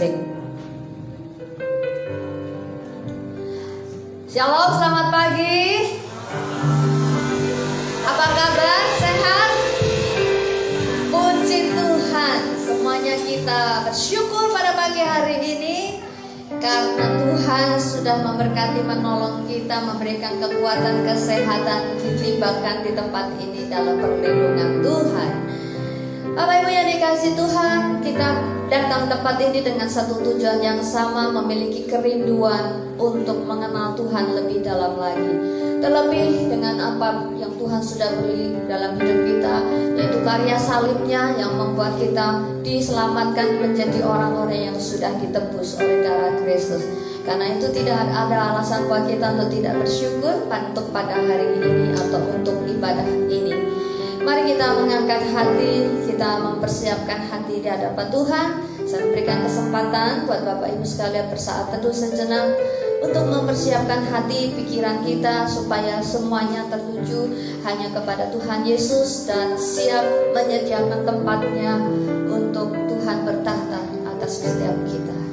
Cek. Shalom, selamat pagi. Apa kabar? Sehat? Puji Tuhan. Semuanya kita bersyukur pada pagi hari ini karena Tuhan sudah memberkati, menolong kita, memberikan kekuatan, kesehatan, ditimbangkan di tempat ini dalam perlindungan Tuhan. Bapak Ibu yang dikasihi Tuhan, kita datang tempat ini dengan satu tujuan yang sama, memiliki kerinduan untuk mengenal Tuhan lebih dalam lagi. Terlebih dengan apa yang Tuhan sudah beri dalam hidup kita, yaitu karya salibnya yang membuat kita diselamatkan menjadi orang-orang yang sudah ditebus oleh darah Kristus. Karena itu tidak ada alasan buat kita untuk tidak bersyukur untuk pada hari ini atau untuk ibadah ini. Mari kita mengangkat hati, kita mempersiapkan hati di hadapan Tuhan. Saya berikan kesempatan buat Bapak Ibu sekalian bersaat teduh sejenak untuk mempersiapkan hati, pikiran kita supaya semuanya tertuju hanya kepada Tuhan Yesus dan siap menyediakan tempatnya untuk Tuhan bertahta atas setiap kita.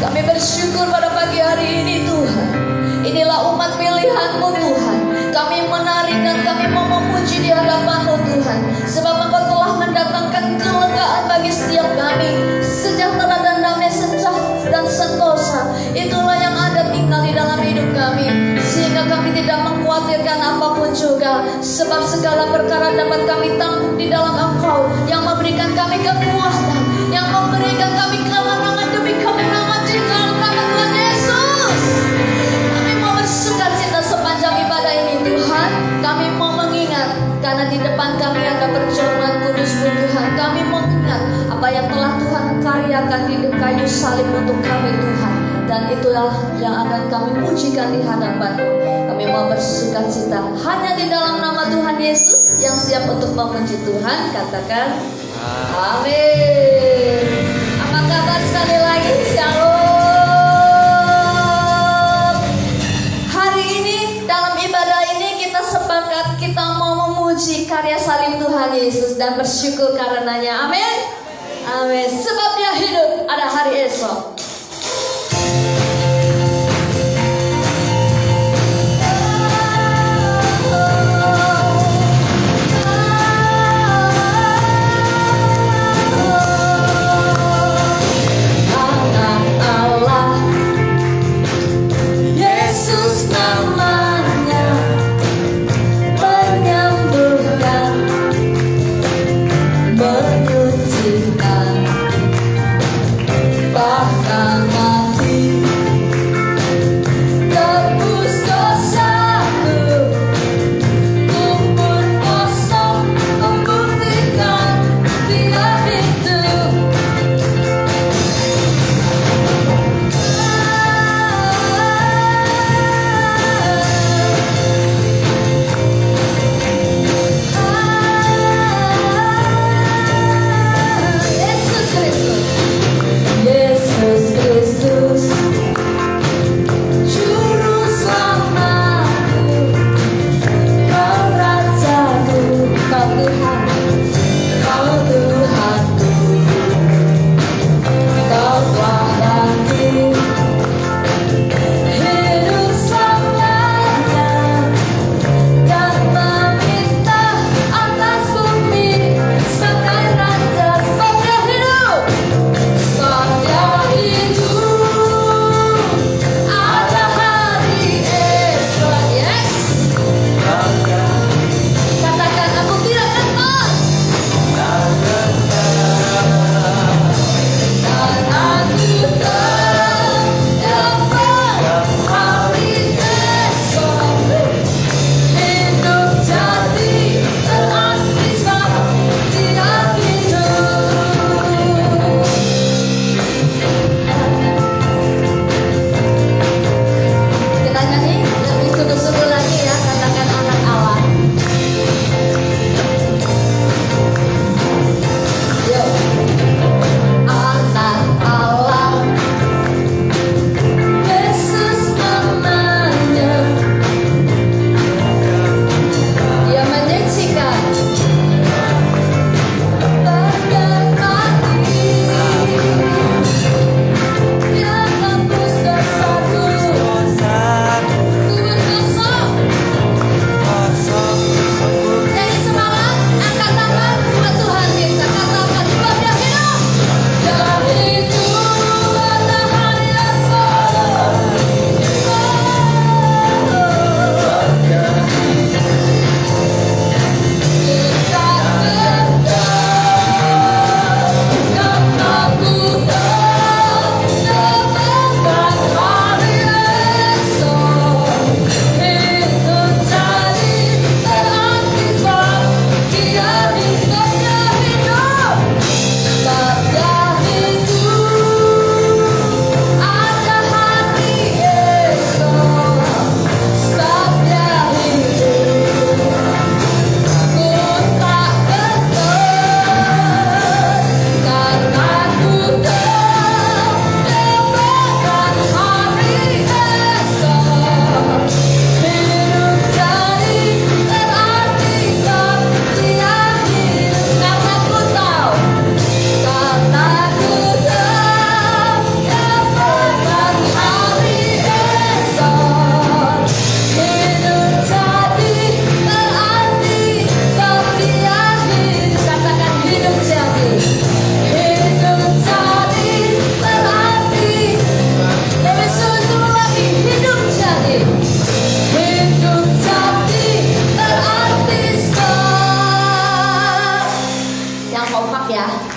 Kami bersyukur pada pagi hari ini Tuhan. Inilah umat pilihan-Mu Tuhan. Kami menarik dan kami mau memuji di hadapan-Mu Tuhan. Sebab Engkau telah mendatangkan kelegaan bagi setiap kami. Sejahtera dan damai dan sentosa. Itulah yang ada tinggal di dalam hidup kami. Sehingga kami tidak mengkhawatirkan apapun juga. Sebab segala perkara dapat kami tanggung di dalam Engkau. Yang memberikan kami kekuatan. Yang memberikan kami kemenangan demi kemenangan di dalam nama Tuhan Yesus. Kami mau bersukacita sepanjang ibadah ini Tuhan. Kami mau mengingat karena di depan kami ada perjamuan kudus-Mu Tuhan. Kami mengingat apa yang telah Tuhan karyakan di kayu salib untuk kami Tuhan. Dan itulah yang akan kami pujikan di hadapan-Mu. Kami mau bersukacita hanya di dalam nama Tuhan Yesus yang siap untuk memuji Tuhan. Katakan amin. Apa kabar sekali lagi? Shalom. Hari ini dalam ibadah ini kita sepakat kita mau memuji karya salib Tuhan Yesus dan bersyukur karenanya. Amin. Amin. Sebab Dia hidup, ada hari esok. Bahkan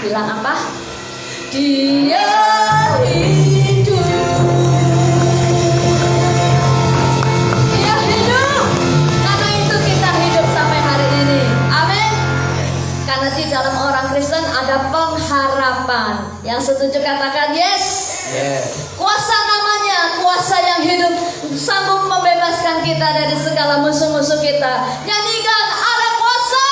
bilang apa? Dia hidup. Dia hidup. Karena itu kita hidup sampai hari ini. Amin. Karena di dalam orang Kristen ada pengharapan. Yang setuju katakan yes. Kuasa namanya, kuasa yang hidup, sanggup membebaskan kita dari segala musuh-musuh kita. Nyanyikan, ada kuasa.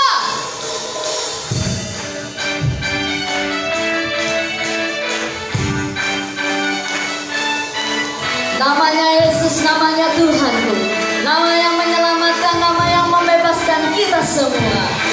Namanya Yesus, namanya Tuhanku, nama yang menyelamatkan, nama yang membebaskan kita semua.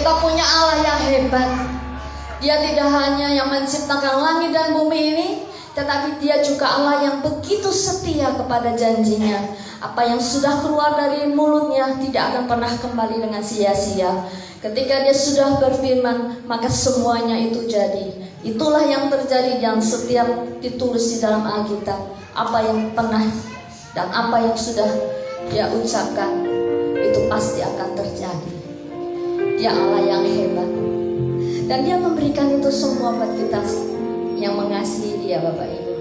Kita punya Allah yang hebat. Dia tidak hanya yang menciptakan langit dan bumi ini, tetapi Dia juga Allah yang begitu setia kepada janjinya. Apa yang sudah keluar dari mulutnya tidak akan pernah kembali dengan sia-sia. Ketika Dia sudah berfirman, maka semuanya itu jadi. Itulah yang terjadi yang setiap ditulis di dalam Alkitab. Apa yang pernah dan apa yang sudah Dia ucapkan, itu pasti akan terjadi. Dia Allah yang hebat. Dan Dia memberikan itu semua buat kita yang mengasihi Dia, Bapak Ibu.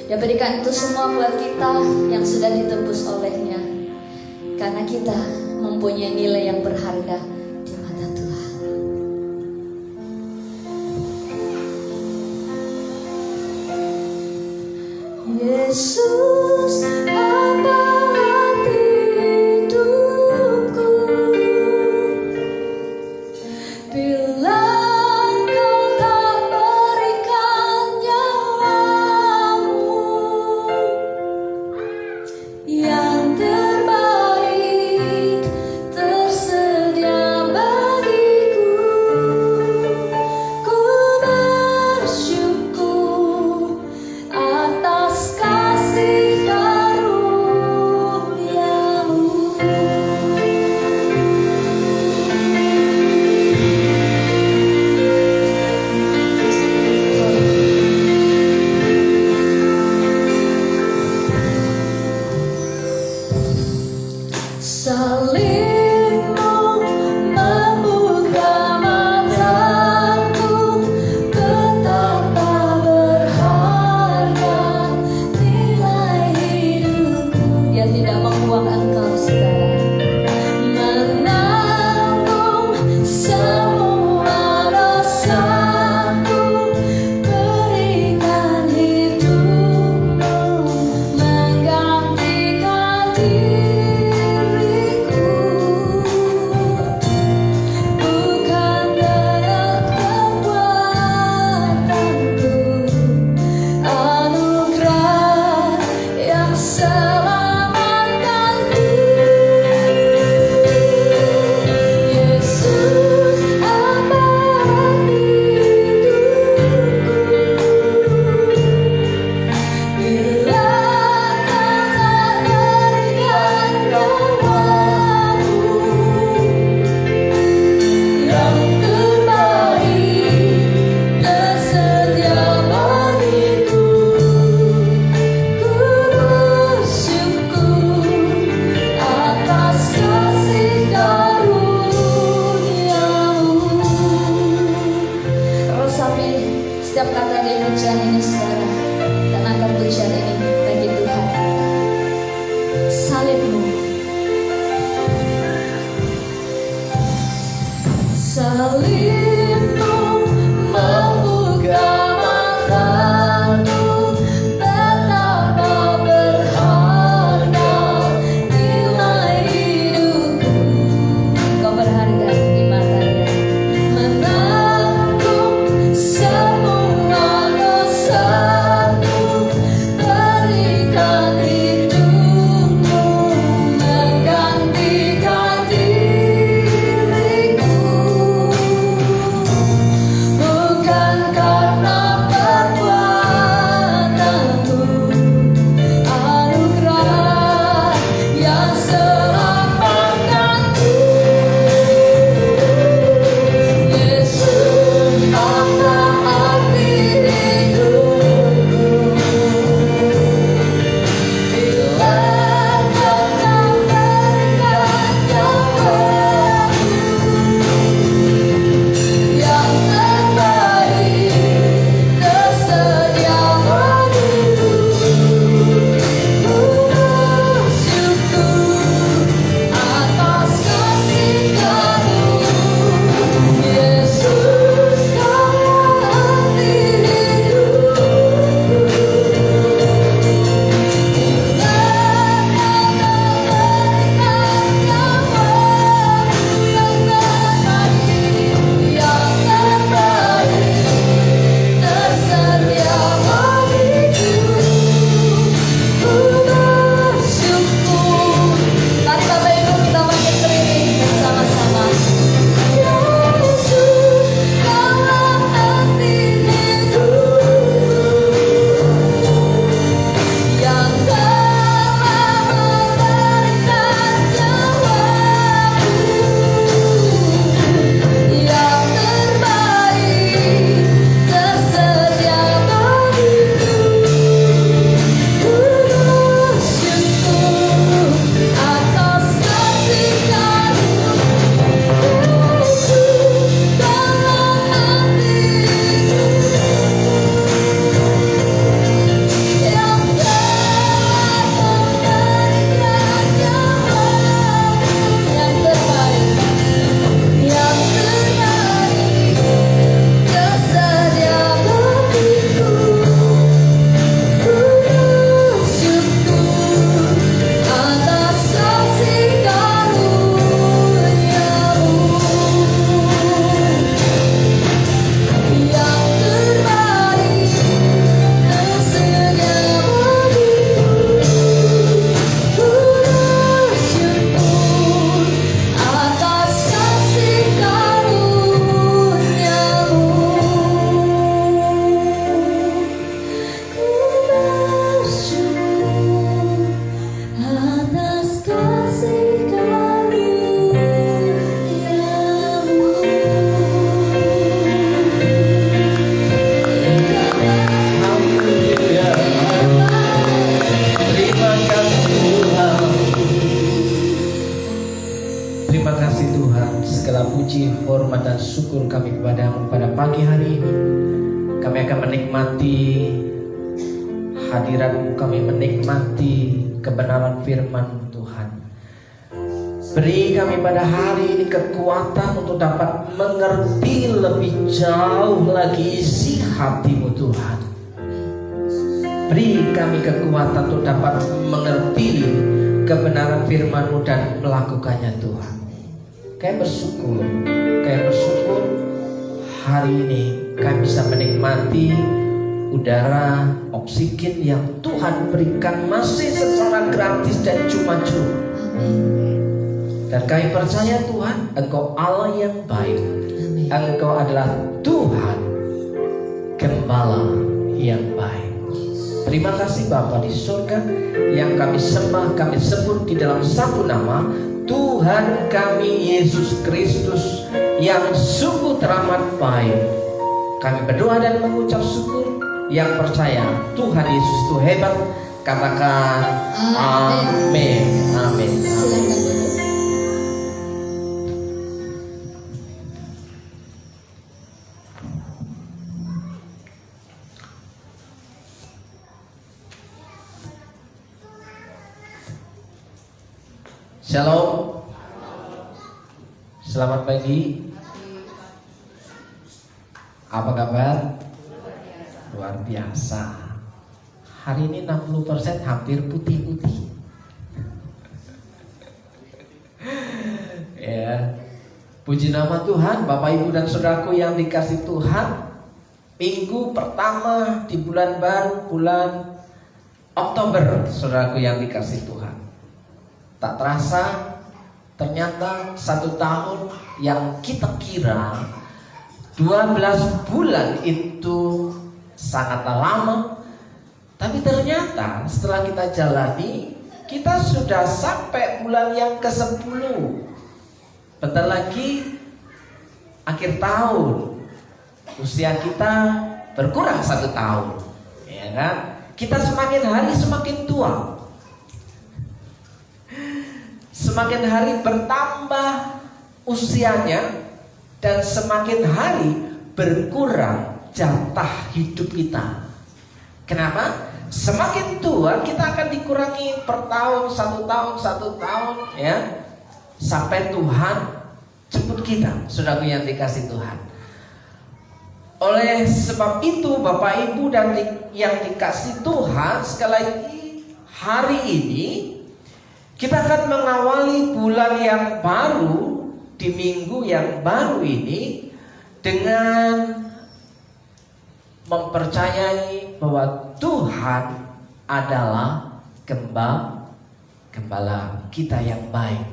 Dia berikan itu semua buat kita yang sudah ditebus olehnya. Karena kita mempunyai nilai yang berharga di mata Tuhan. Yesus, apa arti hidupku bila Engkau tak berikan nyawamu yang terbaik tersedia bagiku. Ku bersyukur atas kasih karunia-Mu. Salibmu membuka mataku, betapa berharga nilai hidupku. Dia tidak membuang engkau, saudara. Menanggung semua dosaku, berikan hidupmu, menggantikan diriku. Bukan dengan kekuatanku, anugerah yang selamatkan Yesus, apa arti hidupku bila Kau tak berikan nyawamu yang terbaik tersedia bagiku. Ku bersyukur atas kasih karunia-Mu. Resapi setiap kata dari pujian ini, saudara, dan akan pujian ini bagi Tuhan. Salibmu, salibmu membuka mataku, betapa berharga nilai hidupku. Kau berharga di mata-Nya. Menanggung semua dosaku, berikan hidupmu, menggantikan diriku. Tuhan, segala puji, hormat dan syukur kami kepadamu pada pagi hari ini. Kami akan menikmati hadirat-Mu, kami menikmati kebenaran firman Tuhan. Beri kami pada hari ini kekuatan untuk dapat mengerti lebih jauh lagi isi hati-Mu Tuhan. Beri kami kekuatan untuk dapat mengerti kebenaran firman-Mu dan melakukannya Tuhan. Kami bersyukur hari ini kami bisa menikmati udara, oksigen yang Tuhan berikan masih secara gratis dan cuma-cuma. Dan kami percaya Tuhan, Engkau Allah yang baik. Engkau adalah Tuhan Gembala yang baik. Terima kasih Bapa di surga yang kami sembah, kami sebut di dalam satu nama, Tuhan kami Yesus Kristus yang sungguh teramat baik. Kami berdoa dan mengucap syukur, yang percaya Tuhan Yesus itu hebat, katakan amin. Amin. Silakan. Shalom. Selamat pagi. Apa kabar? Luar biasa. Hari ini 60% hampir putih-putih. Ya. Puji nama Tuhan, Bapak Ibu dan Saudaraku yang dikasih Tuhan. Minggu pertama di bulan baru, bulan Oktober, Saudaraku yang dikasih Tuhan. Tak terasa ternyata 1 tahun yang kita kira 12 bulan itu sangatlah lama, tapi ternyata setelah kita jalani, kita sudah sampai bulan yang ke-10. Bentar lagi akhir tahun, usia kita berkurang 1 tahun, ya kan? Kita semakin hari semakin tua. Semakin hari bertambah usianya dan semakin hari berkurang jatah hidup kita. Kenapa? Semakin tua kita akan dikurangi per tahun, 1 tahun, ya, sampai Tuhan jemput kita, saudaraku yang dikasih Tuhan. Oleh sebab itu, Bapak Ibu dan yang dikasih Tuhan, sekali lagi hari ini kita akan mengawali bulan yang baru di minggu yang baru ini dengan mempercayai bahwa Tuhan adalah gembala kita yang baik.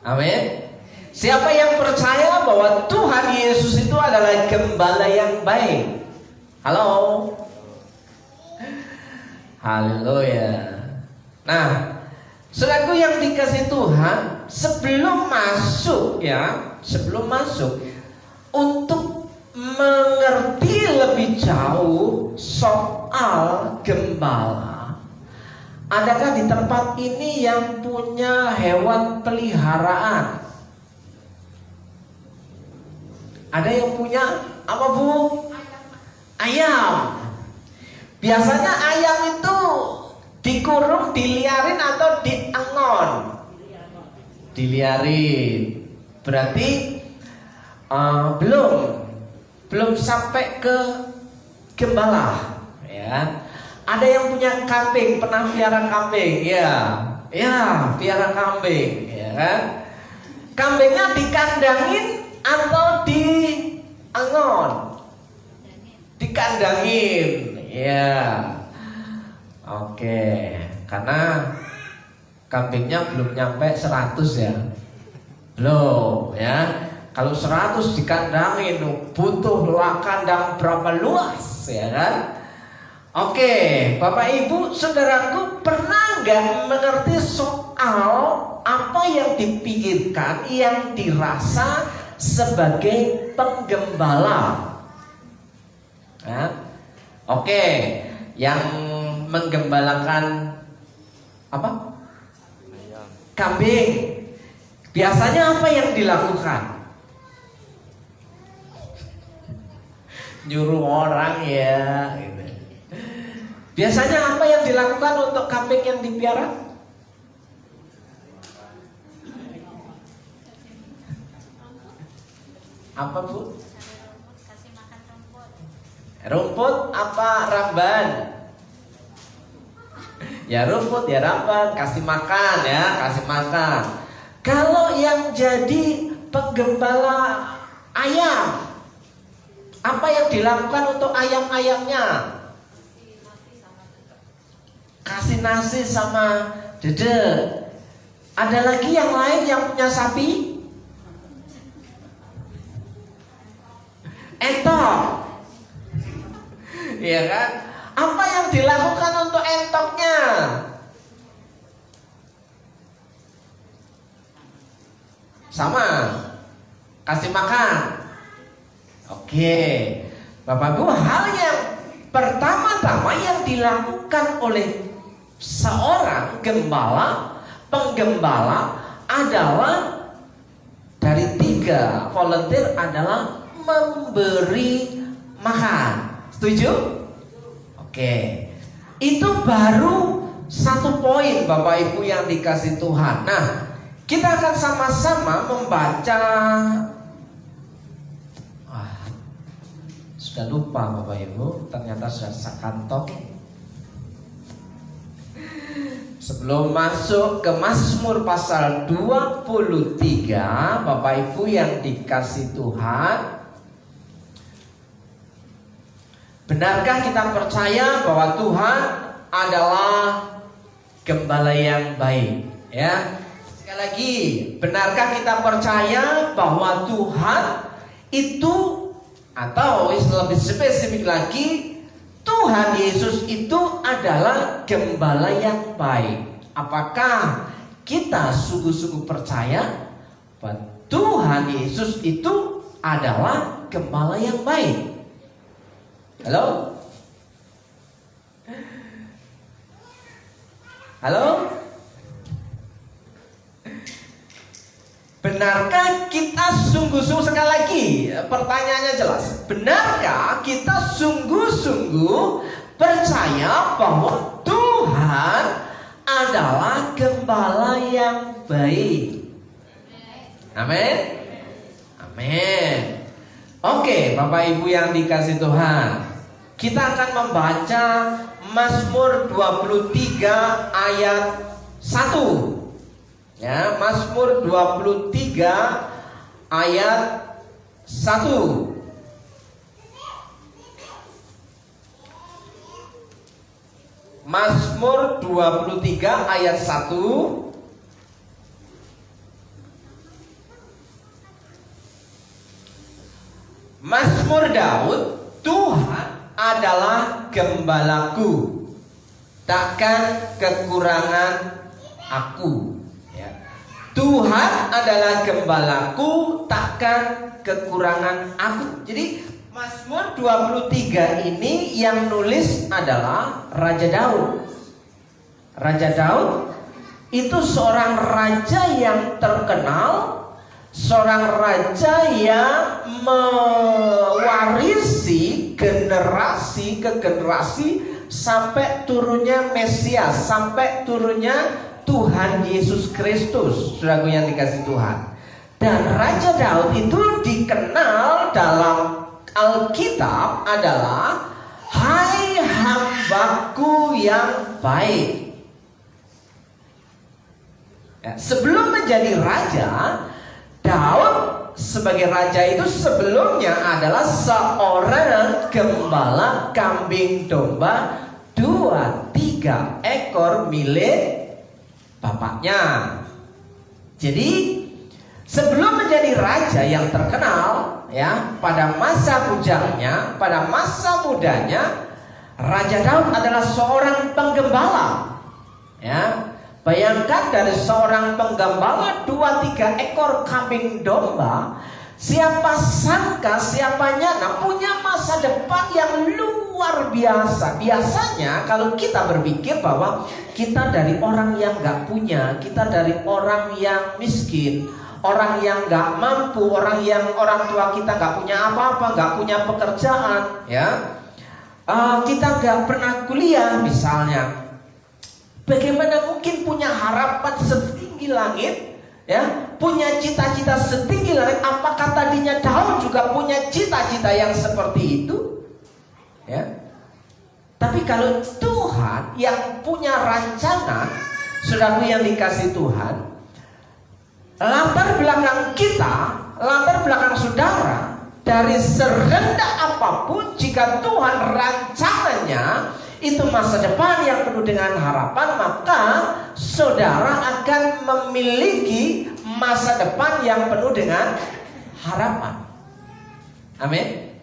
Amin. Siapa yang percaya bahwa Tuhan Yesus itu adalah gembala yang baik? Halo. Haleluya. Nah, saudaraku yang dikasih Tuhan, sebelum masuk untuk mengerti lebih jauh soal gembala, adakah di tempat ini yang punya hewan peliharaan? Ada yang punya apa, Bu? Ayam. Biasanya ayam itu dikurung, diliarin atau diengon? Diliarin. Berarti belum sampai ke gembala, ya. Ada yang punya kambing, pernah piara kambing, ya, piara kambing, ya kan? Kambingnya dikandangin atau diengon? Dikandangin, ya. Oke, karena kambingnya belum nyampe 100 ya. Belum, ya. Kalau 100 dikandangin butuh kandang berapa luas, ya kan? Oke, Bapak Ibu, saudaraku, pernah nggak mengerti soal apa yang dipikirkan, yang dirasa sebagai penggembala? Nah, oke, yang menggembalakan apa? Kambing. Biasanya apa yang dilakukan? nyuruh orang ya gitu. Biasanya apa yang dilakukan untuk kambing yang dipiara? Apa Bu? Kasih makan rumput. Rumput apa ramban? Ya rumput ya ramban, kasih makan ya, kasih makan. Kalau yang jadi penggembala ayam, apa yang dilakukan untuk ayam-ayamnya? Kasih nasi sama dedek. Ada lagi yang lain yang punya sapi? Entok. Iya kan? Apa yang dilakukan untuk entoknya? Sama. Kasih makan. Oke. Bapak Ibu, hal yang pertama-tama yang dilakukan oleh seorang gembala, penggembala adalah dari 3 volunteer adalah memberi makan. Setuju? Oke. Itu baru 1 poin Bapak Ibu yang dikasih Tuhan. Nah, kita akan sama-sama membaca. Sudah lupa Bapak Ibu, ternyata sudah sekantong. Sebelum masuk ke Mazmur pasal 23, Bapak Ibu yang dikasih Tuhan, benarkah kita percaya bahwa Tuhan adalah gembala yang baik? Ya. Sekali lagi, benarkah kita percaya bahwa Tuhan itu, atau lebih spesifik lagi, Tuhan Yesus itu adalah gembala yang baik? Apakah kita sungguh-sungguh percaya bahwa Tuhan Yesus itu adalah gembala yang baik? Halo? Halo? Benarkah kita sungguh-sungguh, sekali lagi pertanyaannya jelas, benarkah kita sungguh-sungguh percaya bahwa Tuhan adalah gembala yang baik? Amin. Amin. Oke, Bapak Ibu yang dikasih Tuhan, kita akan membaca Mazmur 23 ayat 1. Ya, Mazmur 23 ayat 1. Mazmur 23 ayat 1. Mazmur Daud, Tuhan adalah gembalaku, takkan kekurangan aku. Tuhan adalah gembalaku, takkan kekurangan aku. Jadi Mazmur 23 ini yang nulis adalah Raja Daud. Raja Daud itu seorang raja yang terkenal, seorang raja yang mewarisi generasi ke generasi sampai turunnya Mesias, sampai turunnya Tuhan Yesus Kristus, saudaraku yang dikasih Tuhan. Dan Raja Daud itu dikenal dalam Alkitab adalah hai hambaku yang baik. Ya, sebelum menjadi raja, Daud sebagai raja itu sebelumnya adalah seorang gembala kambing domba 2-3 ekor milik bapaknya. Jadi sebelum menjadi raja yang terkenal, ya, pada masa bujangnya, pada masa mudanya, Raja Daud adalah seorang penggembala. Ya, bayangkan dari seorang penggembala 2-3 ekor kambing domba, siapa sangka, siapa nyana punya masa depan yang luar biasa. Biasanya kalau kita berpikir bahwa kita dari orang yang gak punya, kita dari orang yang miskin, orang yang nggak mampu, orang tua kita nggak punya apa-apa, nggak punya pekerjaan, ya, kita nggak pernah kuliah misalnya. Bagaimana mungkin punya harapan setinggi langit, ya, punya cita-cita setinggi langit? Apakah tadinya Daud juga punya cita-cita yang seperti itu? Ya. Tapi kalau Tuhan yang punya rancangan, saudaraku yang dikasih Tuhan, latar belakang kita, latar belakang saudara, dari serendah apapun, jika Tuhan rancangannya itu masa depan yang penuh dengan harapan, maka saudara akan memiliki masa depan yang penuh dengan harapan. Amin.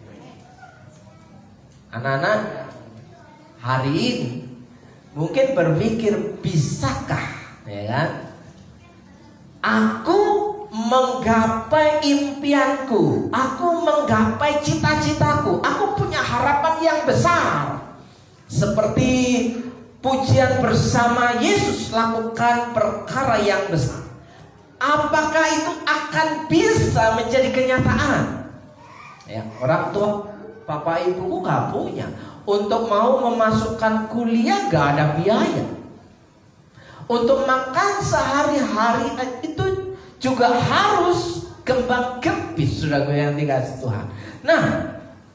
Anak-anak, hari ini mungkin berpikir, bisakah, ya kan, aku menggapai impianku, aku menggapai cita-citaku, aku punya harapan yang besar. Seperti pujian bersama Yesus, lakukan perkara yang besar. Apakah itu akan bisa menjadi kenyataan? Ya, orang tua, bapak ibuku gak punya. Untuk mau memasukkan kuliah gak ada biaya. Untuk makan sehari-hari itu juga harus kembang-kempis, saudara yang dikasih Tuhan. Nah,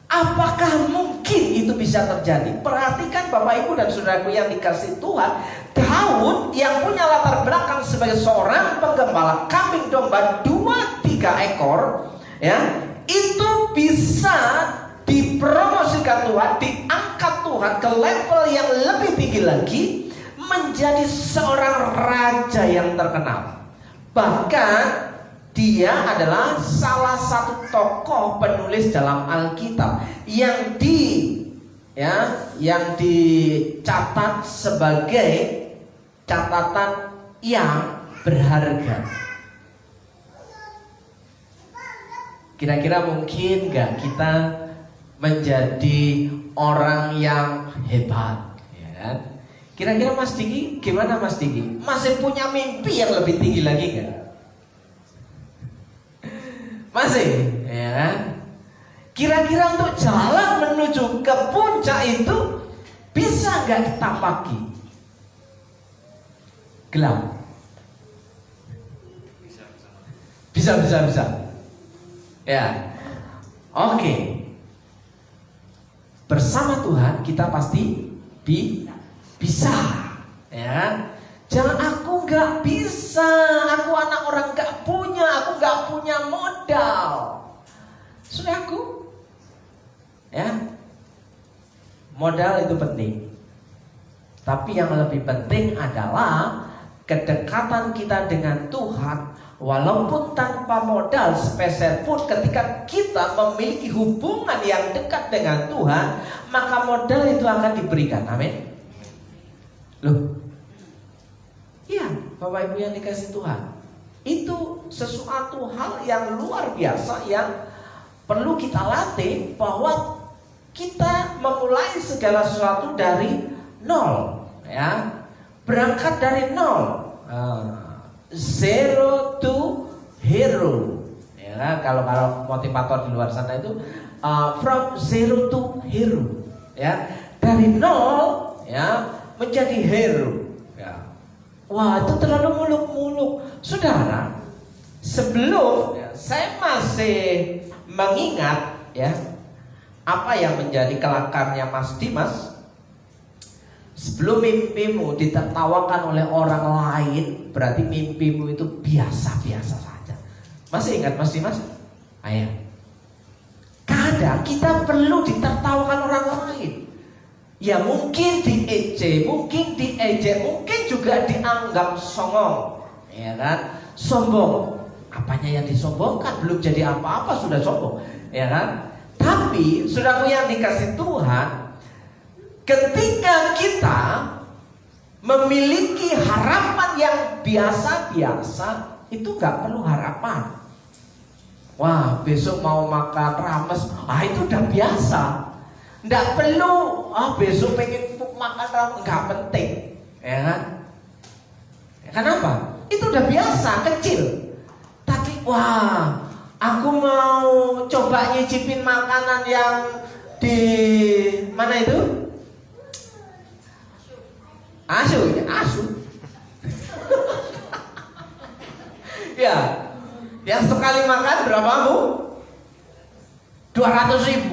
apakah mungkin itu bisa terjadi? Perhatikan Bapak Ibu dan saudaraku yang dikasih Tuhan, Daud yang punya latar belakang sebagai seorang penggembala kambing domba 2-3 ekor, ya, itu bisa dipromosikan Tuhan, diangkat Tuhan ke level yang lebih tinggi lagi, menjadi seorang raja yang terkenal. Bahkan dia adalah salah satu tokoh penulis dalam Alkitab yang dicatat sebagai catatan yang berharga. Kira-kira mungkin gak kita menjadi orang yang hebat, ya kan? Kira-kira Mas Diki gimana, Mas Diki? Masih punya mimpi yang lebih tinggi lagi gak? Masih, ya kan? Kira-kira untuk jalan menuju ke puncak itu bisa nggak kita pagi? Gelap. Bisa. Ya, oke. Bersama Tuhan kita pasti bisa, ya kan? Jangan aku nggak bisa, aku anak orang nggak punya, aku nggak punya modal. Saudaraku, ya, modal itu penting. Tapi yang lebih penting adalah kedekatan kita dengan Tuhan. Walaupun tanpa modal sepeser pun, ketika kita memiliki hubungan yang dekat dengan Tuhan, maka modal itu akan diberikan. Amin. Loh, iya, Bapak Ibu yang dikasih Tuhan, itu sesuatu hal yang luar biasa yang perlu kita latih, bahwa kita memulai segala sesuatu dari nol, ya, berangkat dari nol, zero to hero, ya kan? Kalau motivator di luar sana itu from zero to hero, ya, dari nol, ya, menjadi hero. Wah, itu terlalu muluk-muluk. Saudara, sebelum saya masih mengingat, ya, apa yang menjadi kelakarnya Mas Dimas, sebelum mimpimu ditertawakan oleh orang lain, berarti mimpimu itu biasa-biasa saja. Masih ingat Mas Dimas? Ayo. Kadang kita perlu ditertawakan orang lain. Ya, mungkin diejek, mungkin diejek, mungkin juga dianggap songong, ya kan? Sombong. Apanya yang disombongkan? Belum jadi apa-apa sudah sombong, ya kan? Tapi saudaraku yang dikasih Tuhan, ketika kita memiliki harapan yang biasa-biasa, itu gak perlu harapan. Wah, besok mau makan rames, itu udah biasa. Nggak perlu, besok pengen makan rames, nggak penting, ya kan? Kenapa? Itu udah biasa, kecil. Tapi wah, aku mau coba nyicipin makanan yang di mana itu? Asu. Ya, yang sekali makan berapa Bu? 200.000.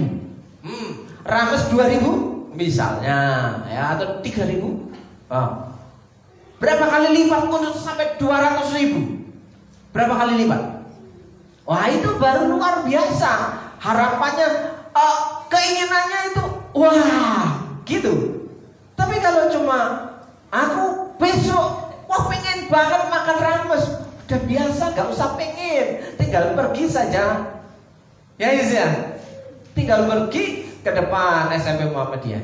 Rames 2.000 misalnya, ya, atau 3.000. Berapa kali lipat untuk sampai 200.000? Berapa kali lipat? Wah, itu baru luar biasa. Harapannya, keinginannya itu, wah, gitu. Tapi kalau cuma aku besok, wah pengen banget makan rames, udah biasa, gak usah pengen, tinggal pergi saja. Ya, tinggal pergi ke depan SMP Muhammadiyah.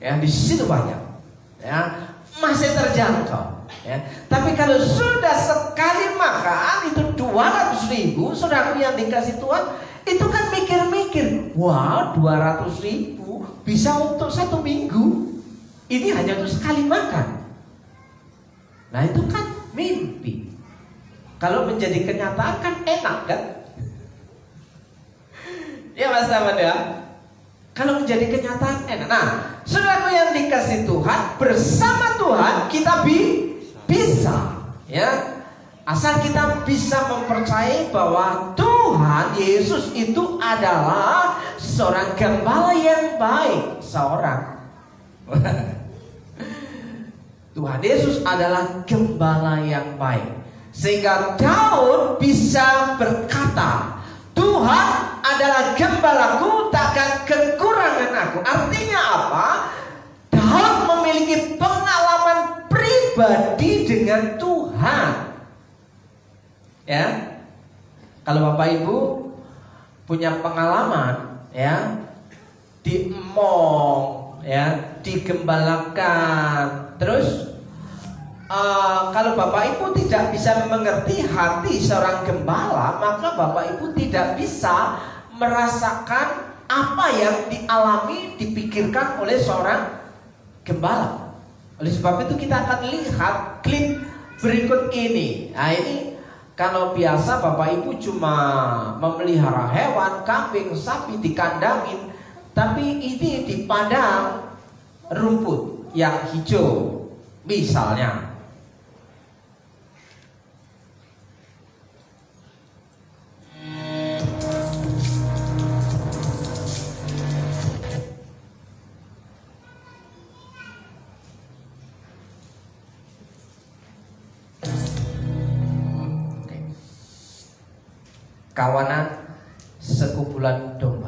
Ya, di situ banyak. Ya, masih terjangkau. Ya. Tapi kalau sudah sekali makan itu 200.000, saudaraku yang dikasih Tuhan, itu kan mikir-mikir, wah 200.000 bisa untuk 1 minggu. Ini hanya untuk sekali makan. Nah itu kan mimpi. Kalau menjadi kenyataan kan enak kan? Ya Mas Taman ya. Kalau menjadi kenyataan enak. Nah, saudaraku yang dikasih Tuhan, bersama Tuhan kita bisa, ya. Asal kita bisa mempercayai bahwa Tuhan Yesus itu adalah seorang gembala yang baik, Tuhan Yesus adalah gembala yang baik. Sehingga Daud bisa berkata, Tuhan adalah gembalaku, takkan kekurangan aku. Artinya apa? Daud memiliki pengalaman pribadi dengan Tuhan. Ya, kalau Bapak Ibu punya pengalaman, ya, diemong, ya, digembalakan, terus kalau Bapak Ibu tidak bisa mengerti hati seorang gembala, maka Bapak Ibu tidak bisa merasakan apa yang dialami, dipikirkan oleh seorang gembala. Oleh sebab itu kita akan lihat klip berikut ini. Nah ini kalau biasa Bapak Ibu cuma memelihara hewan, kambing, sapi dikandangin, tapi ini di padang rumput yang hijau, misalnya. Kawanan sekumpulan domba.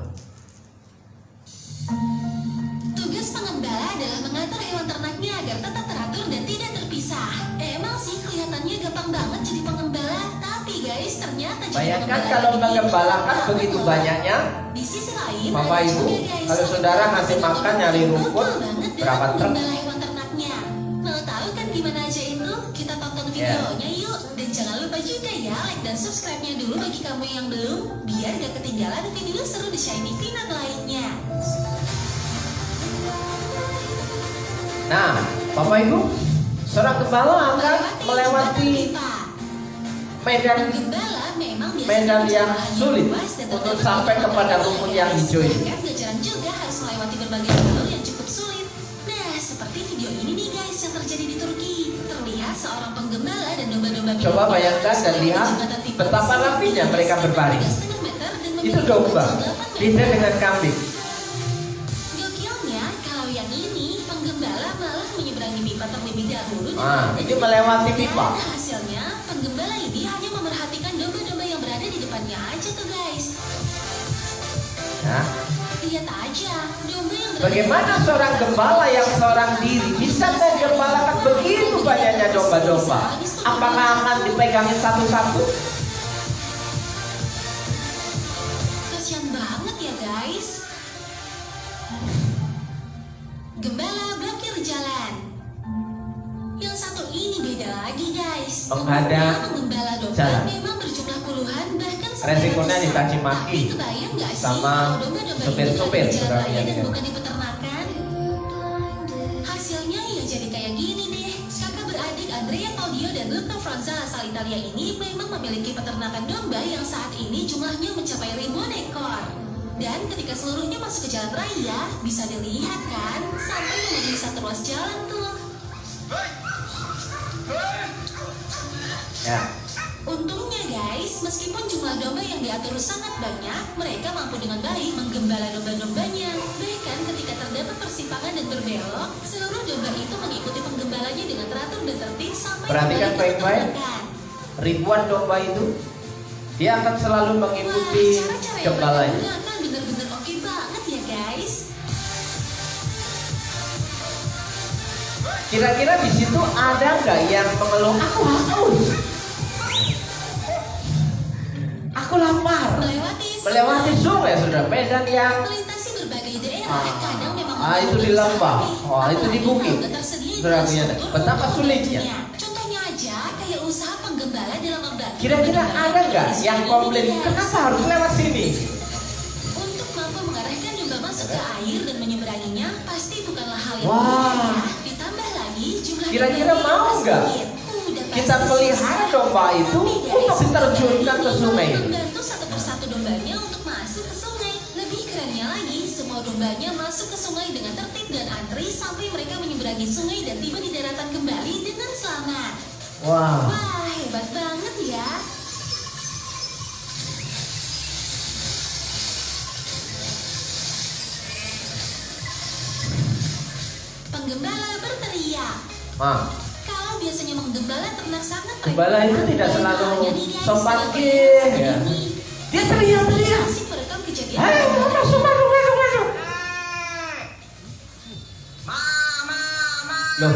Tugas pengembala adalah mengatur hewan ternaknya agar tetap teratur dan tidak terpisah. Emang sih kelihatannya gampang banget jadi pengembala, tapi guys ternyata jadi Bayangkan kalau mengembalakan begitu banyaknya. Di sisi lain, Bapak ada Ibu, juga, guys, kalau saudara ngasih makan nyari rumput, berapa truk? Menggembala hewan ternaknya. Mau tahu kan gimana aja itu? Kita tonton videonya yuk. Dan jangan lupa juga ya like dan subscribe-nya dulu bagi kamu yang belum, biar gak ketinggalan video seru di Shiny Peanut lainnya. Nah, Bapak Ibu, seorang gembala akan melewati medan yang sulit untuk sampai kepada rumput yang hijau ini. Gak jarang juga harus melewati berbagai jalur yang cukup sulit. Nah, seperti video ini nih guys yang terjadi di Turki. Terlihat seorang penggembala dan domba-domba. Coba bayangkan dan lihat betapa rapinya mereka berbaring. Itu domba, beda dengan kambing. Gokilnya, kalau yang ini penggembala malah menyeberangi pipa terlebih dahulu. Ini melewati pipa. Dan hasilnya, penggembala ini hanya memerhatikan domba-domba yang berada di depannya aja tuh guys. Nah, Lihat aja, domba yang berada bagaimana seorang gembala yang seorang diri bisa menggembalakan begitu banyaknya domba-domba? Apakah akan dipegangin satu-satu? Kasian banget ya guys. Gembala blokir jalan. Yang satu ini beda lagi guys. Menghadang Penggembala domba jalan. memang berjumlah puluhan bahkan Resikonya dicaci maki Tapi kebayang nggak sih sama kalau domba-domba supir-supir, ini saudara jalan yang dan dengar. bukan di peternakan? Hasilnya ya jadi kayak gini deh. Kakak beradik Andrea Claudio dan Luca Franza asal Italia ini memang memiliki memiliki peternakan domba yang saat ini jumlahnya mencapai ribuan ekor. Dan ketika seluruhnya masuk ke jalan raya, bisa dilihat kan, sampai memenuhi satu ruas jalan tuh. Ya. Untungnya guys, meskipun jumlah domba yang diatur sangat banyak, mereka mampu dengan baik menggembala domba-dombanya. Bahkan ketika terdapat persimpangan dan berbelok, seluruh domba itu mengikuti penggembalanya dengan teratur dan tertib sampai Perhatikan kembali ke baik-baik. peternakan. Ribuan domba itu dia akan selalu mengikuti Wah, cara-cara yang gembalanya. mereka gunakan benar-benar oke banget ya guys. Kira-kira di situ ada nggak yang mengeluh, aku haus, aku lapar, melewati sungai sudah, medan yang melintasi berbagai daerah, kadang memang itu di lembah, itu di bukit. Saudaraku, betapa sulitnya. Contohnya aja kayak usaha penggembala dalam membagi. Kira-kira ada nggak yang komplain, kenapa harus lewat sini? Untuk mampu mengarahkan domba masuk ke air dan menyeberanginya pasti bukanlah hal yang Wah. mudah ya. Ditambah lagi jumlah Kira-kira domba mau yang nggak sedikit. Udah kita pasti pelihara susah. domba itu Tapi guys, untuk diterjunkan ke sungai? membantu satu persatu dombanya untuk masuk ke sungai. Lebih kerennya lagi, semua dombanya masuk ke sungai dengan tertib dan antri sampai mereka menyeberangi sungai dan tiba di daratan kembali dengan selamat. Wah, Wah, hebat banget ya. Penggembala berteriak. Kalau biasanya menggembala ternak sangat Gembala itu tidak selalu sopan ya. Dia teriak-teriak. Masih merekam kejadian. Hei, masuk, masuk, masuk, masuk. Loh,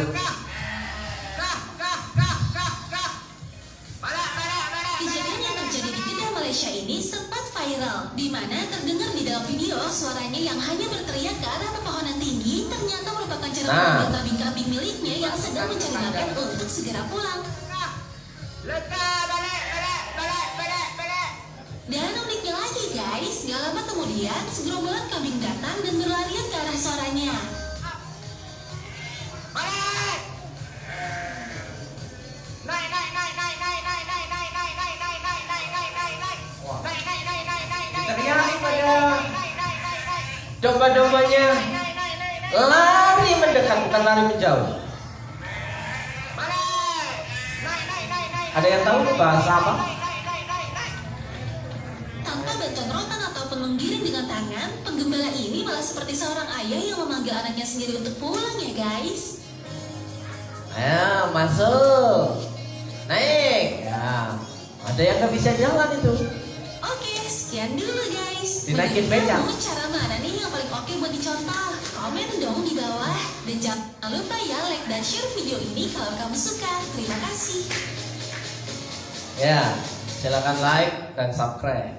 Kejadian yang terjadi di Jeddah, Malaysia ini sempat viral, di mana terdengar di dalam video suaranya yang hanya berteriak ke arah pepohonan tinggi ternyata merupakan cara memanggil kambing-kambing miliknya yang sedang mencari makan untuk segera pulang. Dan uniknya lagi guys, gak lama kemudian segerombolan kambing datang dan berlarian ke arah suaranya. teriak pada domba-dombanya lari mendekat, bukan lari menjauh. Ada yang tahu bahasa apa? Tanpa bantuan rotan ataupun menggiring dengan tangan, penggembala ini malah seperti seorang ayah yang memanggil anaknya sendiri untuk pulang ya guys. Ayo masuk, naik. Ya, ada yang nggak bisa jalan itu. Oke, sekian dulu guys. Dinaikin Menurut becak. kamu cara mana nih yang paling oke buat dicontoh? Komen dong di bawah. Dan jangan lupa ya like dan share video ini kalau kamu suka. Terima kasih. Ya, silakan like dan subscribe.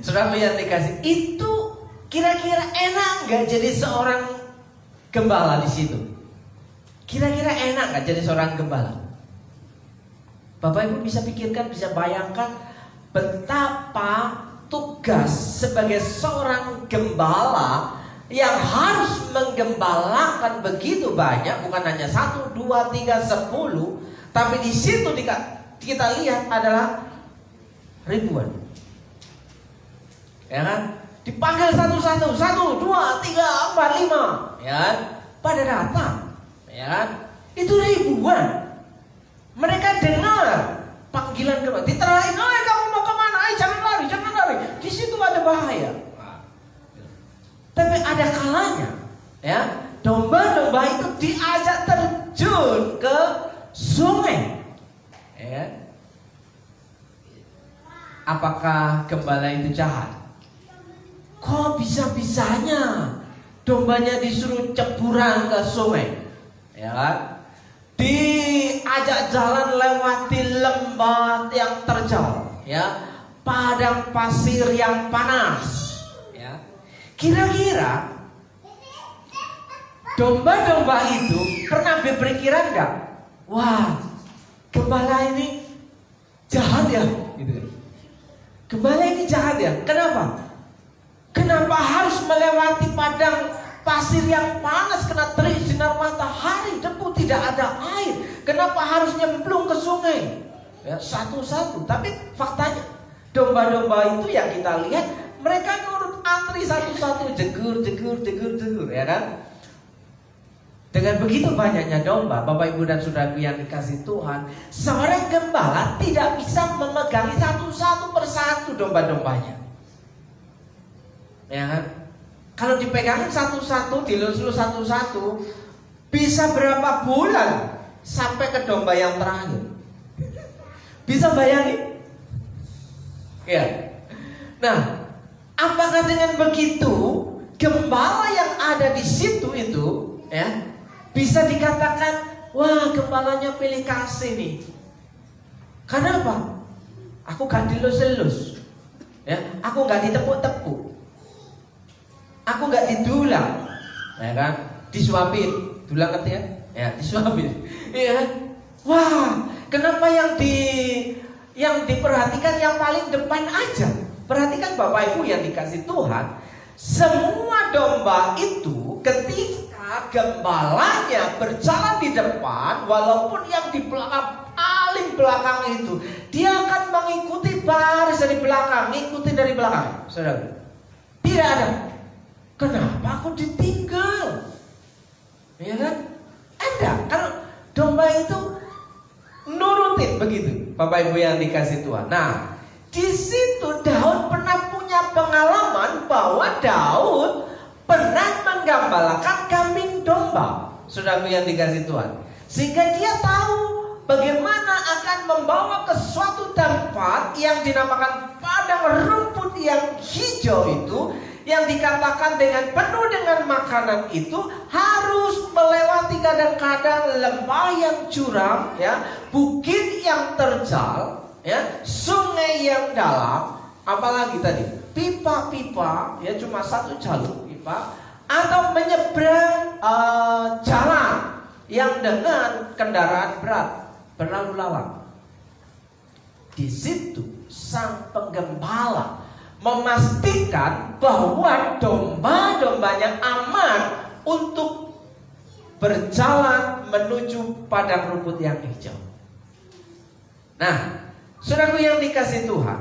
Sudah yang dikasih itu, kira-kira enak nggak jadi seorang gembala di situ? Kira-kira enak nggak jadi seorang gembala? Bapak Ibu bisa pikirkan, bisa bayangkan betapa tugas sebagai seorang gembala yang harus menggembalakan begitu banyak, bukan hanya 1, 2, 3, 10, tapi di situ kita lihat adalah ribuan. Ya kan? Dipanggil satu-satu, 1, 2, 3, 4, 5, ya kan? Pada datang, ya kan? Itu ribuan. Mereka dengar panggilan kembali. Diterahin, kamu mau kemana? Jangan lari, jangan lari. Di situ ada bahaya. Tapi ada kalanya, ya, domba-domba itu diajak terjun ke sungai. Ya. Apakah gembala itu jahat? Kok bisa-bisanya dombanya disuruh ceburan ke sungai? Ya kan? Diajak jalan lewati lembah yang terjal, ya, padang pasir yang panas, ya. Kira-kira domba-domba itu pernah berpikiran nggak? Wah, gembala ini jahat ya, gitu. Gembala ini jahat ya. Kenapa? Kenapa harus melewati padang pasir yang panas, kena terik sinar matahari, debu, tidak ada air? Kenapa harus nyemplung ke sungai? ya, satu-satu. Tapi faktanya domba-domba itu yang kita lihat mereka nurut antri satu-satu, jegur, ya kan? Dengan begitu banyaknya domba, Bapak Ibu dan Saudaraku yang dikasih Tuhan, seorang gembala tidak bisa memegangi satu-satu persatu domba-dombanya. Ya kan? Kalau dipegangin satu-satu, dilus-lus satu-satu, bisa berapa bulan sampai ke domba yang terakhir? Bisa bayangin? Ya. Nah, apakah dengan begitu gembala yang ada di situ itu, ya, bisa dikatakan, wah gembalanya pilih kasih nih? Karena apa? Aku gak dilus-lus, ya, aku gak ditepuk-tepuk, aku gak didulang, ya kan? Disuapin, dulang ngerti ya? Ya, disuapin, ya. Wah, kenapa yang diperhatikan yang paling depan aja? Perhatikan Bapak Ibu yang dikasih Tuhan, semua domba itu ketika gembalanya berjalan di depan, walaupun yang di belakang paling belakang itu, dia akan mengikuti baris dari belakang, ngikuti dari belakang. Saudara, tidak ada. Kenapa aku ditinggal? Ya kan? Ada. Kalau domba itu nurutin begitu, Bapak Ibu yang dikasih Tuhan. Nah, di situ Daud pernah punya pengalaman bahwa Daud pernah menggembalakan kambing domba, saudaraku yang dikasih Tuhan, sehingga dia tahu bagaimana akan membawa ke suatu tempat yang dinamakan padang rumput yang hijau itu, yang dikatakan dengan penuh dengan makanan itu, harus melewati kadang-kadang lembah yang curam, ya, bukit yang terjal, ya, sungai yang dalam, apalagi tadi pipa-pipa, ya, cuma satu jalur pipa, atau menyeberang jalan yang dengan kendaraan berat berlalu lalang. Di situ sang penggembala memastikan bahwa domba-dombanya aman untuk berjalan menuju padang rumput yang hijau. Nah, saudaraku yang dikasih Tuhan,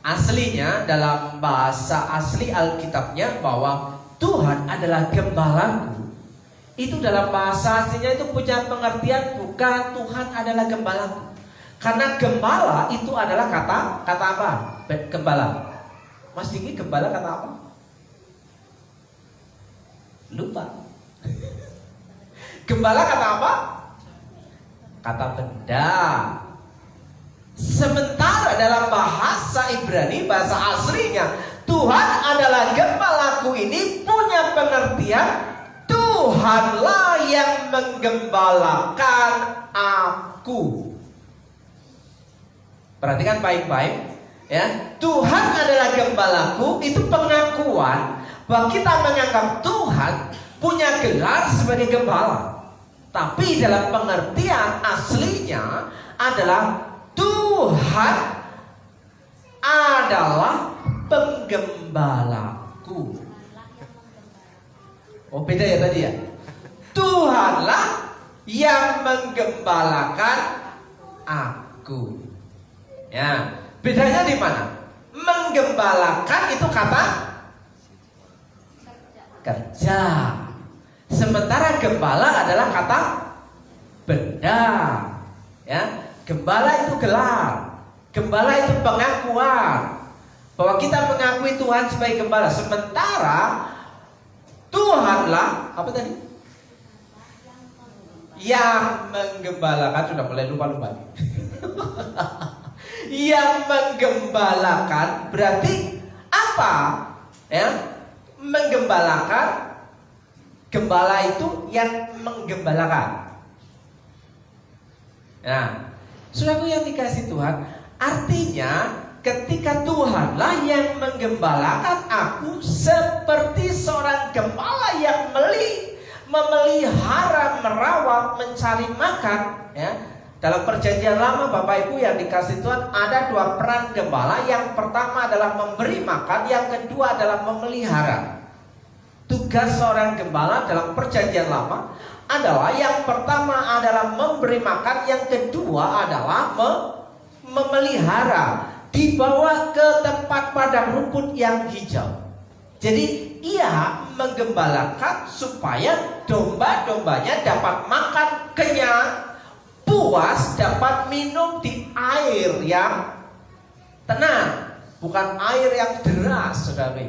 aslinya dalam bahasa asli Alkitabnya bahwa Tuhan adalah gembalaku, itu dalam bahasa aslinya itu punya pengertian bukan Tuhan adalah gembalaku. Karena gembala itu adalah kata apa? Gembala. Mas Diki, gembala kata apa? Lupa. Gembala kata apa? Kata benda. Sementara dalam bahasa Ibrani, bahasa aslinya, Tuhan adalah gembalaku ini punya pengertian Tuhanlah yang menggembalakan aku. Perhatikan baik-baik, ya. Tuhan adalah gembalaku, itu pengakuan bahwa kita menganggap Tuhan punya gelar sebagai gembala. Tapi dalam pengertian aslinya adalah Tuhan adalah penggembalaku. Oh, beda ya tadi ya. Tuhanlah yang menggembalakan aku. Ya, bedanya di mana? Menggembalakan itu kata kerja. Sementara gembala adalah kata benda. Ya, gembala itu gelar. Gembala itu pengakuan bahwa kita mengakui Tuhan sebagai gembala. Sementara Tuhanlah apa tadi? Yang menggembalakan, sudah mulai lupa-lupa. Yang menggembalakan berarti apa? Ya, menggembalakan, gembala itu yang menggembalakan. Nah, saudaraku yang dikasih Tuhan, artinya ketika Tuhanlah yang menggembalakan aku, seperti seorang gembala yang memelihara, merawat, mencari makan, ya. Dalam perjanjian lama Bapak Ibu yang dikasih Tuhan, ada dua peran gembala. Yang pertama adalah memberi makan, yang kedua adalah memelihara. Tugas seorang gembala dalam perjanjian lama adalah yang pertama adalah memberi makan, yang kedua adalah memelihara, dibawa ke tempat padang rumput yang hijau. Jadi ia menggembalakan supaya domba-dombanya dapat makan kenyang, puas, dapat minum di air yang tenang, bukan air yang deras, saudara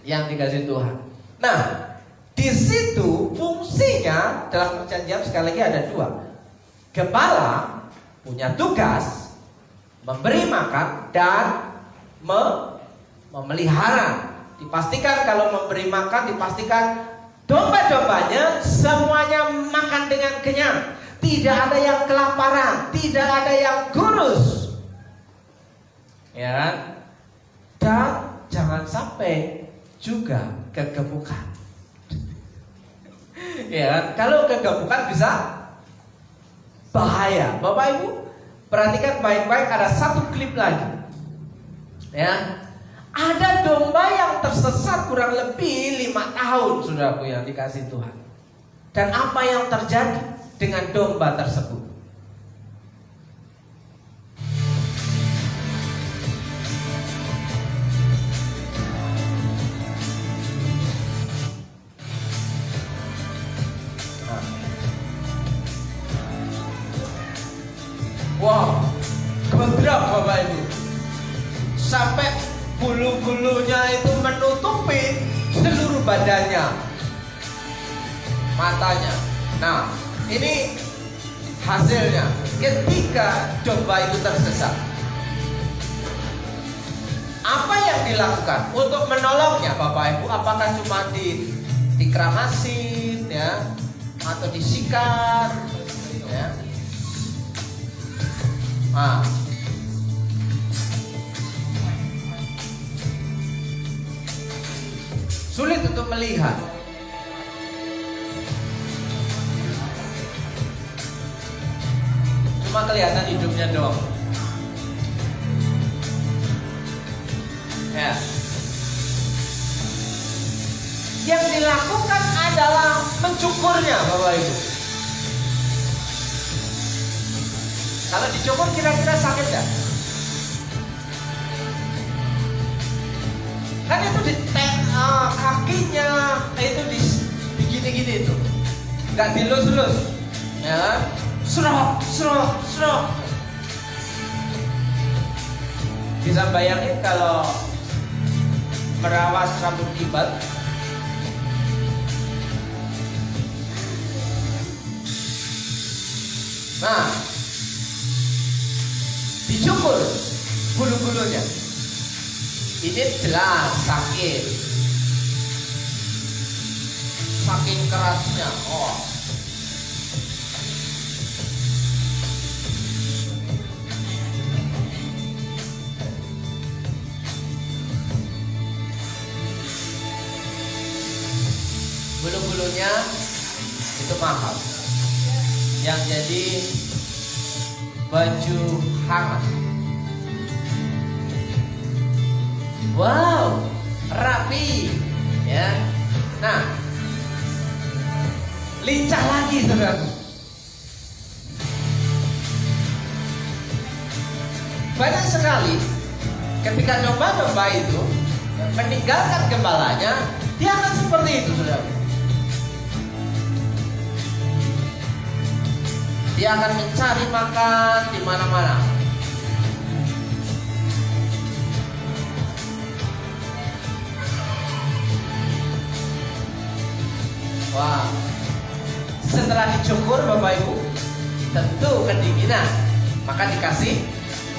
yang dikasih Tuhan. Nah, di situ fungsinya dalam perjanjian sekali lagi ada dua. Gembala punya tugas memberi makan dan memelihara. Dipastikan kalau memberi makan, dipastikan domba-dombanya semuanya makan dengan kenyang. Tidak ada yang kelaparan, tidak ada yang kurus. Ya kan? Dan jangan sampai juga kegemukan. Ya kan? Kalau kegemukan bisa bahaya. Bapak Ibu, perhatikan baik-baik, ada satu klip lagi. Ya. Ada domba yang tersesat kurang lebih 5 tahun, saudaraku yang dikasih Tuhan. Dan apa yang terjadi dengan domba tersebut? Wow, gondrok Bapak Ibu, sampai bulu-bulunya itu menutupi seluruh badannya, matanya. Nah, ini hasilnya ketika domba itu tersesat. Apa yang dilakukan untuk menolongnya, Bapak Ibu? Apakah cuma dikeramasin, ya, atau disikat, ya? Nah, sulit untuk melihat. Cuma kelihatan hidungnya doang. Ya. Yang dilakukan adalah mencukurnya, Bapak Ibu. Kalau dicukur kira-kira sakit gak? Kan itu di kakinya, itu di gini-gini itu, nggak dilus-lus, ya, serok. Bisa bayangin kalau merawat rambut gimbal. Nah, dicukur bulu-bulunya. Ini jelas sakit, saking kerasnya. Oh, bulu-bulunya itu mahal. Yang jadi baju hangat. Wow, rapi, ya. Nah, lincah lagi, saudara. Banyak sekali ketika domba-domba itu meninggalkan gembalanya, dia akan seperti itu, saudara. Dia akan mencari makan di mana-mana. Wah, setelah dicukur Bapak Ibu, tentu kedinginan, maka dikasih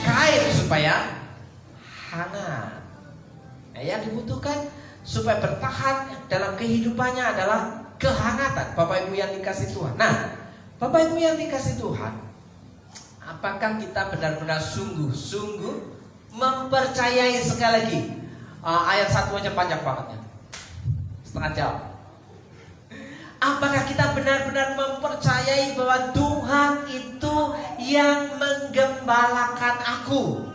kain supaya hangat. Nah, yang dibutuhkan supaya bertahan dalam kehidupannya adalah kehangatan, Bapak Ibu yang dikasih Tuhan. Nah, Bapak Ibu yang dikasih Tuhan, apakah kita benar-benar sungguh-sungguh mempercayai, sekali lagi ayat 1 aja panjang banget ya, setengah jam. Apakah kita benar-benar mempercayai bahwa Tuhan itu yang menggembalakan aku?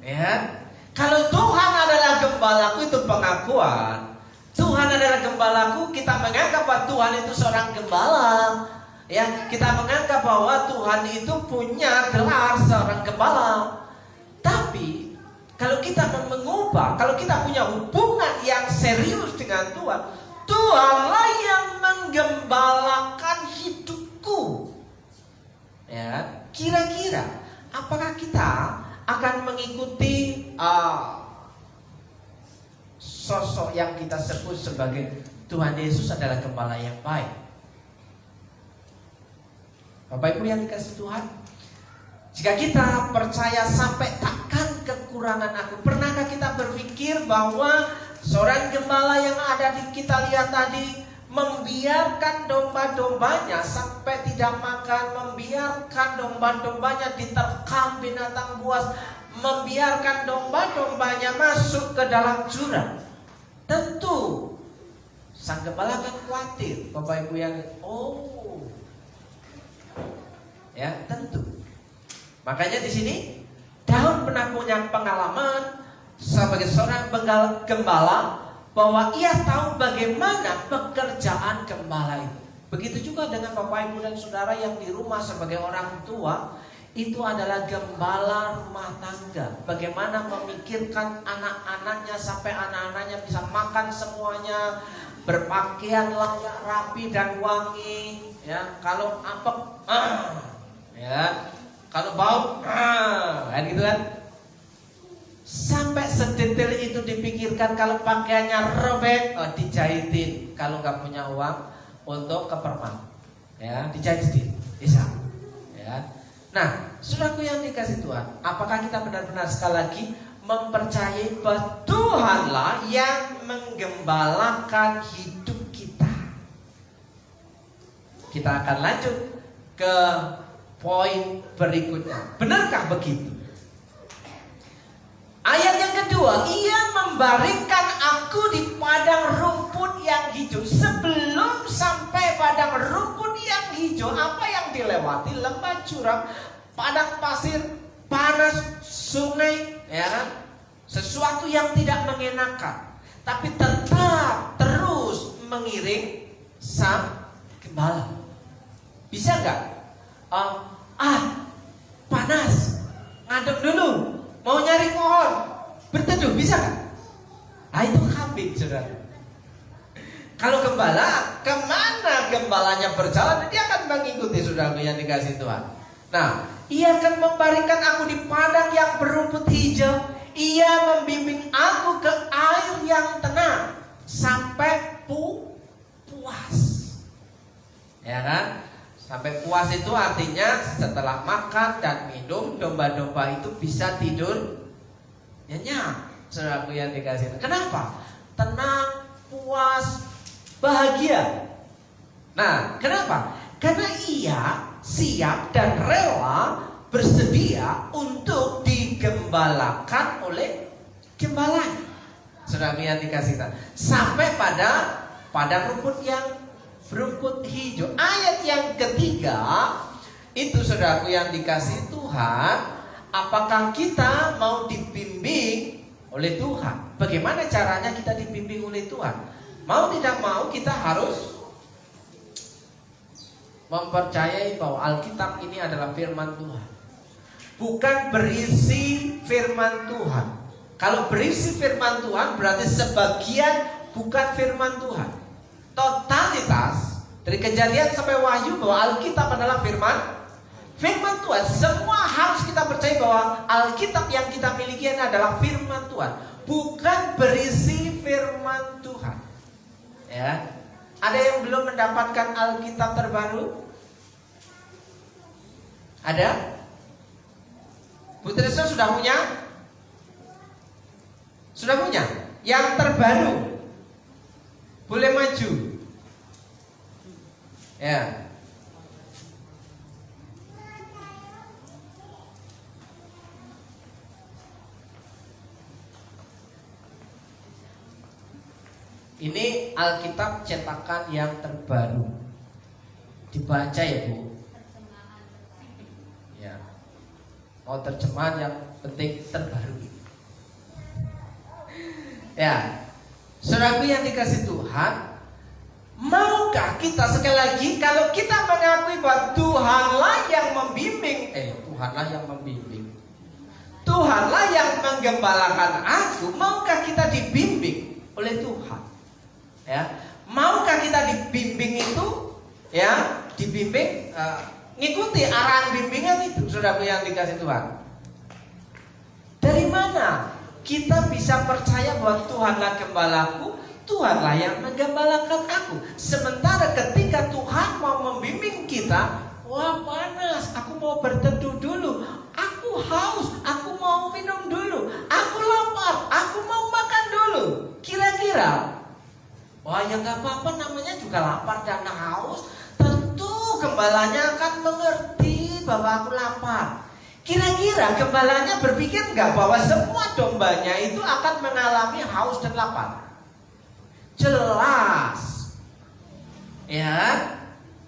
Ya, kalau Tuhan adalah gembalaku, itu pengakuan Tuhan Tuhan adalah gembalaku, kita menganggap bahwa Tuhan itu seorang gembala. Ya, kita menganggap bahwa Tuhan itu punya gelar seorang gembala. Tapi kalau kita mengubah, kalau kita punya hubungan yang serius dengan Tuhan, Tuhanlah yang menggembalakan hidupku. Ya, kira-kira apakah kita akan mengikuti sosok yang kita sebut sebagai Tuhan Yesus adalah gembala yang baik? Bapak Ibu yang dikasihi Tuhan, jika kita percaya sampai takkan kekurangan aku, pernahkah kita berpikir bahwa seorang gembala yang ada di kita lihat tadi membiarkan domba-dombanya sampai tidak makan, membiarkan domba-dombanya diterkam binatang buas, membiarkan domba-dombanya masuk ke dalam jurang? Tentu sang gembala akan khawatir. Bapak Ibu yang ya, tentu. Makanya di sini Daud pernah punya pengalaman sebagai seorang gembala bahwa ia tahu bagaimana pekerjaan gembala itu. Begitu juga dengan Bapak Ibu dan Saudara yang di rumah sebagai orang tua, itu adalah gembala rumah tangga. Bagaimana memikirkan anak-anaknya sampai anak-anaknya bisa makan semuanya, berpakaian layak, rapi dan wangi. Ya, kalau apek, ya, kalau bau, kan gitu kan. Sampai sedetail itu dipikirkan. Kalau pakaiannya robek, dijahitin. Kalau nggak punya uang untuk ke permak, ya, dijahit sendiri, bisa. Ya. Nah, saudaraku yang dikasih Tuhan, apakah kita benar-benar sekali lagi mempercayai bahwa Tuhanlah yang menggembalakan hidup kita? Kita akan lanjut ke poin berikutnya. Benarkah begitu? Ayat yang kedua, ia membaringkan aku di padang rumput yang hijau. Sebelum sampai padang rumput yang hijau, apa yang dilewati? Lembah curam, padang pasir, panas, sungai, ya kan? Sesuatu yang tidak mengenakan, tapi tetap terus mengiring sang gembala. Bisa nggak? Panas, ngadem dulu, mau nyari pohon, berteduh, bisa nggak? Itu kambing, saudara. Kalau gembala, kemana gembalanya berjalan, dia akan mengikuti, saudara yang dikasih Tuhan. Nah, ia akan membaringkan aku di padang yang berumput hijau. Ia membimbing aku ke air yang tenang sampai puas. Ya kan? Sampai puas itu artinya setelah makan dan minum, domba-domba itu bisa tidur nyenyak. Saudaraku yang dikasih. Kenapa? Tenang, puas, bahagia. Nah, kenapa? Karena ia siap dan rela bersedia untuk digembalakan oleh gembalanya. Saudaraku yang dikasih. Sampai pada padang rumput yang berumput hijau. Ayat yang ketiga itu, saudaraku yang dikasih Tuhan, apakah kita mau dibimbing oleh Tuhan? Bagaimana caranya kita dibimbing oleh Tuhan? Mau tidak mau kita harus mempercayai bahwa Alkitab ini adalah firman Tuhan, bukan berisi firman Tuhan. Kalau berisi firman Tuhan berarti sebagian bukan firman Tuhan. Totalitas dari Kejadian sampai Wahyu bahwa Alkitab adalah firman Tuhan. Semua harus kita percaya bahwa Alkitab yang kita miliki ini adalah firman Tuhan, bukan berisi firman Tuhan. Ya, ada yang belum mendapatkan Alkitab terbaru? Ada? Bu Tresno sudah punya? Sudah punya? Yang terbaru? Boleh maju. Ya. Ini Alkitab cetakan yang terbaru. Dibaca ya, Bu. Ya. Mau terjemahan yang penting terbaru. Ya. Saudaraku yang dikasih Tuhan, maukah kita sekali lagi kalau kita mengakui bahwa Tuhanlah yang membimbing, Tuhanlah yang membimbing, Tuhanlah yang menggembalakan aku, maukah kita dibimbing oleh Tuhan? Ya, maukah kita dibimbing itu? Ya, dibimbing, ngikuti arahan bimbingan itu, saudaraku yang dikasih Tuhan. Dari mana kita bisa percaya bahwa Tuhanlah gembalaku, Tuhanlah yang menggembalakan aku? Sementara ketika Tuhan mau membimbing kita, wah panas, aku mau berteduh dulu, aku haus, aku mau minum dulu, aku lapar, aku mau makan dulu. Kira-kira, wah ya gak apa-apa, namanya juga lapar dan haus. Tentu gembalanya akan mengerti bahwa aku lapar. Kira-kira gembalanya berpikir nggak bahwa semua dombanya itu akan mengalami haus dan lapar? Jelas, ya.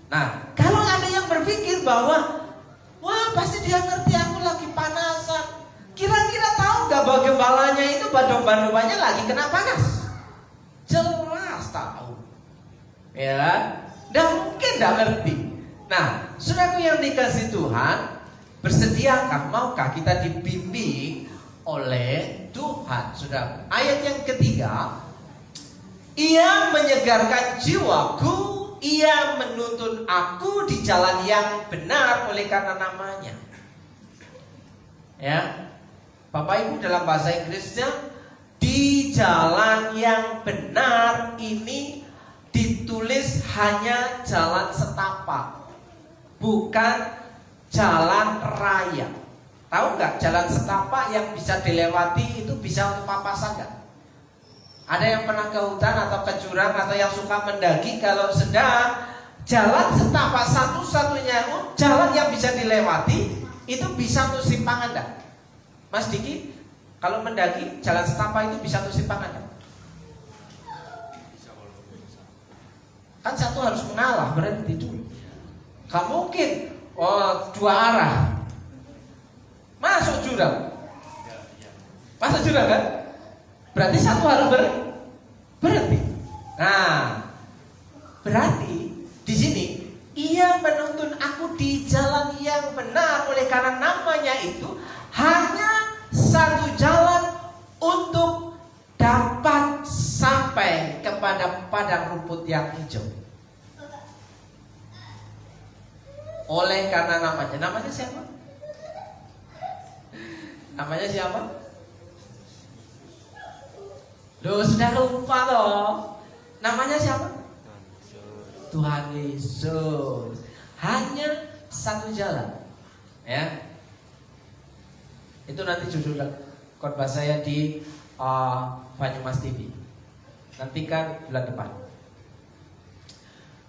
Nah, kalau ada yang berpikir bahwa wah pasti dia ngerti aku lagi panasan, kira-kira tahu nggak bahwa gembalanya itu domba-dombanya lagi kena panas? Jelas tahu, ya. Dan mungkin nggak ngerti. Nah, saudaraku yang dikasih Tuhan, bersediakah, maukah kita dibimbing oleh Tuhan? Saudara, ayat yang ketiga, Ia menyegarkan jiwaku, Ia menuntun aku di jalan yang benar oleh karena namanya. Ya, Bapak Ibu, dalam bahasa Inggrisnya di jalan yang benar ini ditulis hanya jalan setapak, bukan jalan raya. Tahu nggak, jalan setapak yang bisa dilewati itu bisa untuk papasan nggak? Ada yang pernah ke hutan atau ke jurang atau yang suka mendaki, kalau sedang jalan setapak satu-satunya jalan yang bisa dilewati itu bisa untuk simpangan nggak? Mas Diki, kalau mendaki jalan setapak itu bisa untuk simpangan nggak? Kan satu harus mengalah, berhenti dulu. Gak mungkin dua arah masuk jurang. Masuk jurang kan? Berarti satu harus berhenti. Nah, berarti di sini Ia menuntun aku di jalan yang benar oleh karena namanya itu hanya satu jalan untuk dapat sampai kepada padang rumput yang hijau. Oleh karena namanya siapa? Namanya siapa? Loh, sudah lupa loh. Namanya siapa? Tuhan Yesus. Hanya satu jalan. Ya. Itu nanti judul khotbah saya di Banyumas TV. Nantikan bulan depan.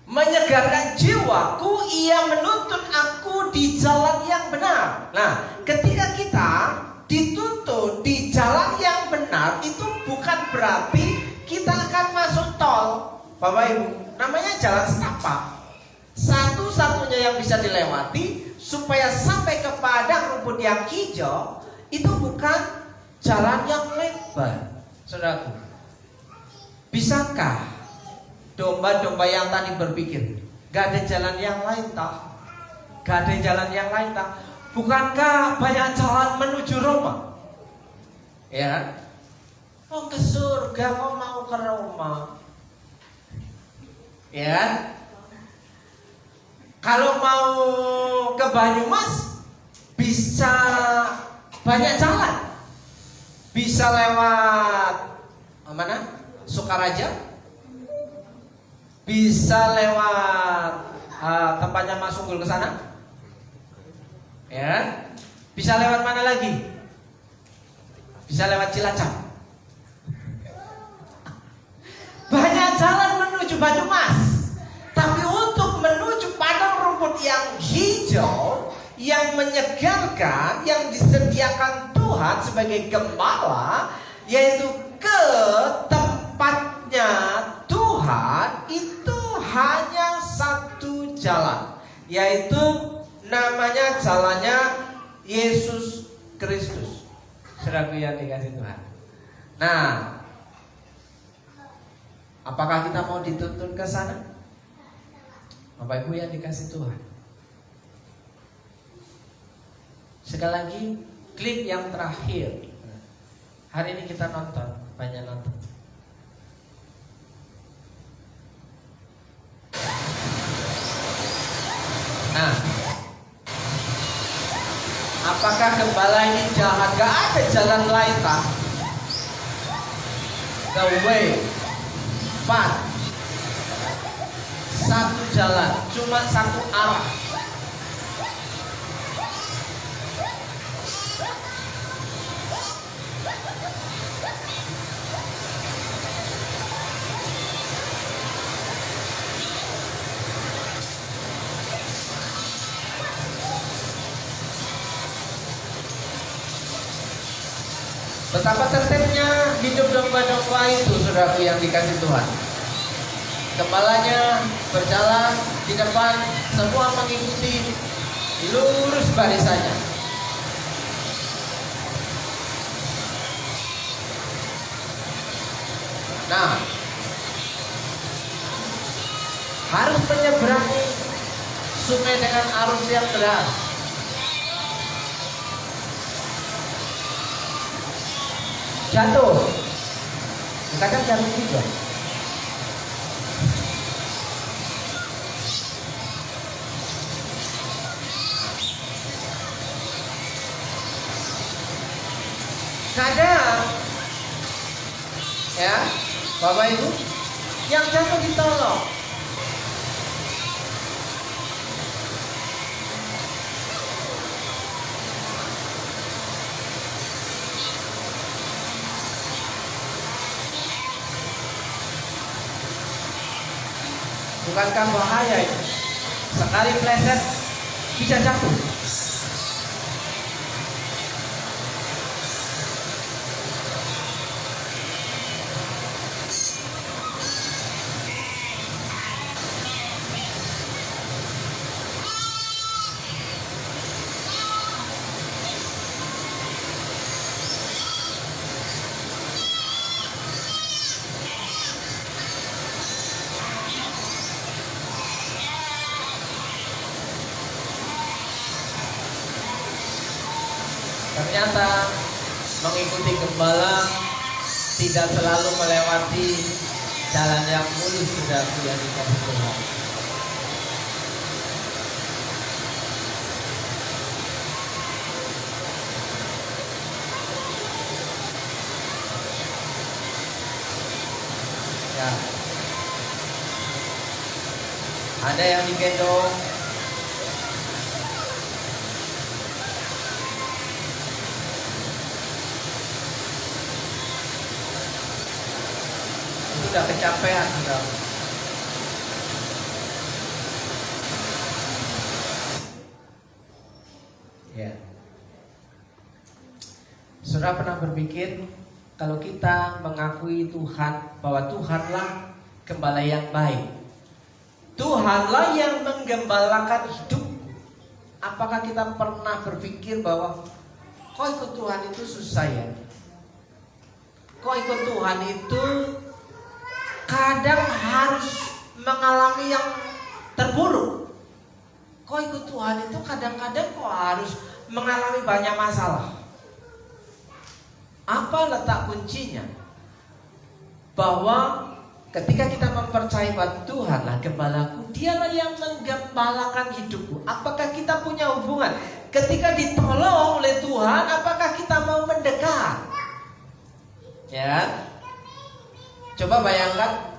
Menyegarkan jiwaku, Ia menuntun aku di jalan yang benar. Nah, ketika kita dituntun di jalan yang benar, itu bukan berarti kita akan masuk tol, Bapak Ibu. Namanya jalan setapak, satu-satunya yang bisa dilewati supaya sampai ke padang rumput yang hijau. Itu bukan jalan yang lebar, saudaraku. Bisakah domba-domba yang tadi berpikir, gak ada jalan yang lain tak? Gak ada jalan yang lain tak? Bukankah banyak jalan menuju Roma? Ya, mau ke surga, mau ke Roma. Ya, kalau mau ke Banyumas bisa banyak jalan. Bisa lewat mana? Sukaraja. Bisa lewat tempatnya Mas Unggul ke sana. Ya. Bisa lewat mana lagi? Bisa lewat Cilacap. Banyak jalan menuju Banyumas. Tapi untuk menuju padang rumput yang hijau, yang menyegarkan, yang disediakan Tuhan sebagai gembala, yaitu ke tempatnya Tuhan, itu hanya satu jalan, yaitu namanya jalannya Yesus Kristus. Saudaraku yang dikasih Tuhan. Nah, Apakah kita mau dituntun ke sana? Bapak Ibu yang dikasih Tuhan. Sekali lagi, klip yang terakhir. Hari ini kita nonton, banyak nonton. Nah, apakah gembala ini jahat? Gak ada jalan lain, Pak. The way, path, satu jalan, cuma satu arah. Betapa tertibnya hidup domba-domba itu, saudaraku yang dikasih Tuhan. Gembalanya berjalan di depan, semua mengikuti lurus barisannya. Nah, harus menyeberangi sungai dengan arus yang deras. Jatuh, kita kan jatuh juga. Kadang, ya, Bapak Ibu, yang jatuh ditolong. Bukankah bahaya itu? Sekali pleset bisa jatuh. Ternyata mengikuti gembala tidak selalu melewati jalan yang mulus, saudaraku yang dikasih Tuhan. Ya. Ada yang digendong, sudah kecapean, sudah. Ya. Saudara pernah berpikir kalau kita mengakui Tuhan bahwa Tuhanlah gembala yang baik, Tuhanlah yang menggembalakan hidup, apakah kita pernah berpikir bahwa kok ikut Tuhan itu susah ya? Kok ikut Tuhan itu kadang harus mengalami yang terburuk? Kok ikut Tuhan itu kadang-kadang kok harus mengalami banyak masalah? Apa letak kuncinya? Bahwa ketika kita mempercayai bahwa Tuhanlah gembalaku, Dialah yang menggembalakan hidupku. Apakah kita punya hubungan? Ketika ditolong oleh Tuhan, apakah kita mau mendekat? Ya, coba bayangkan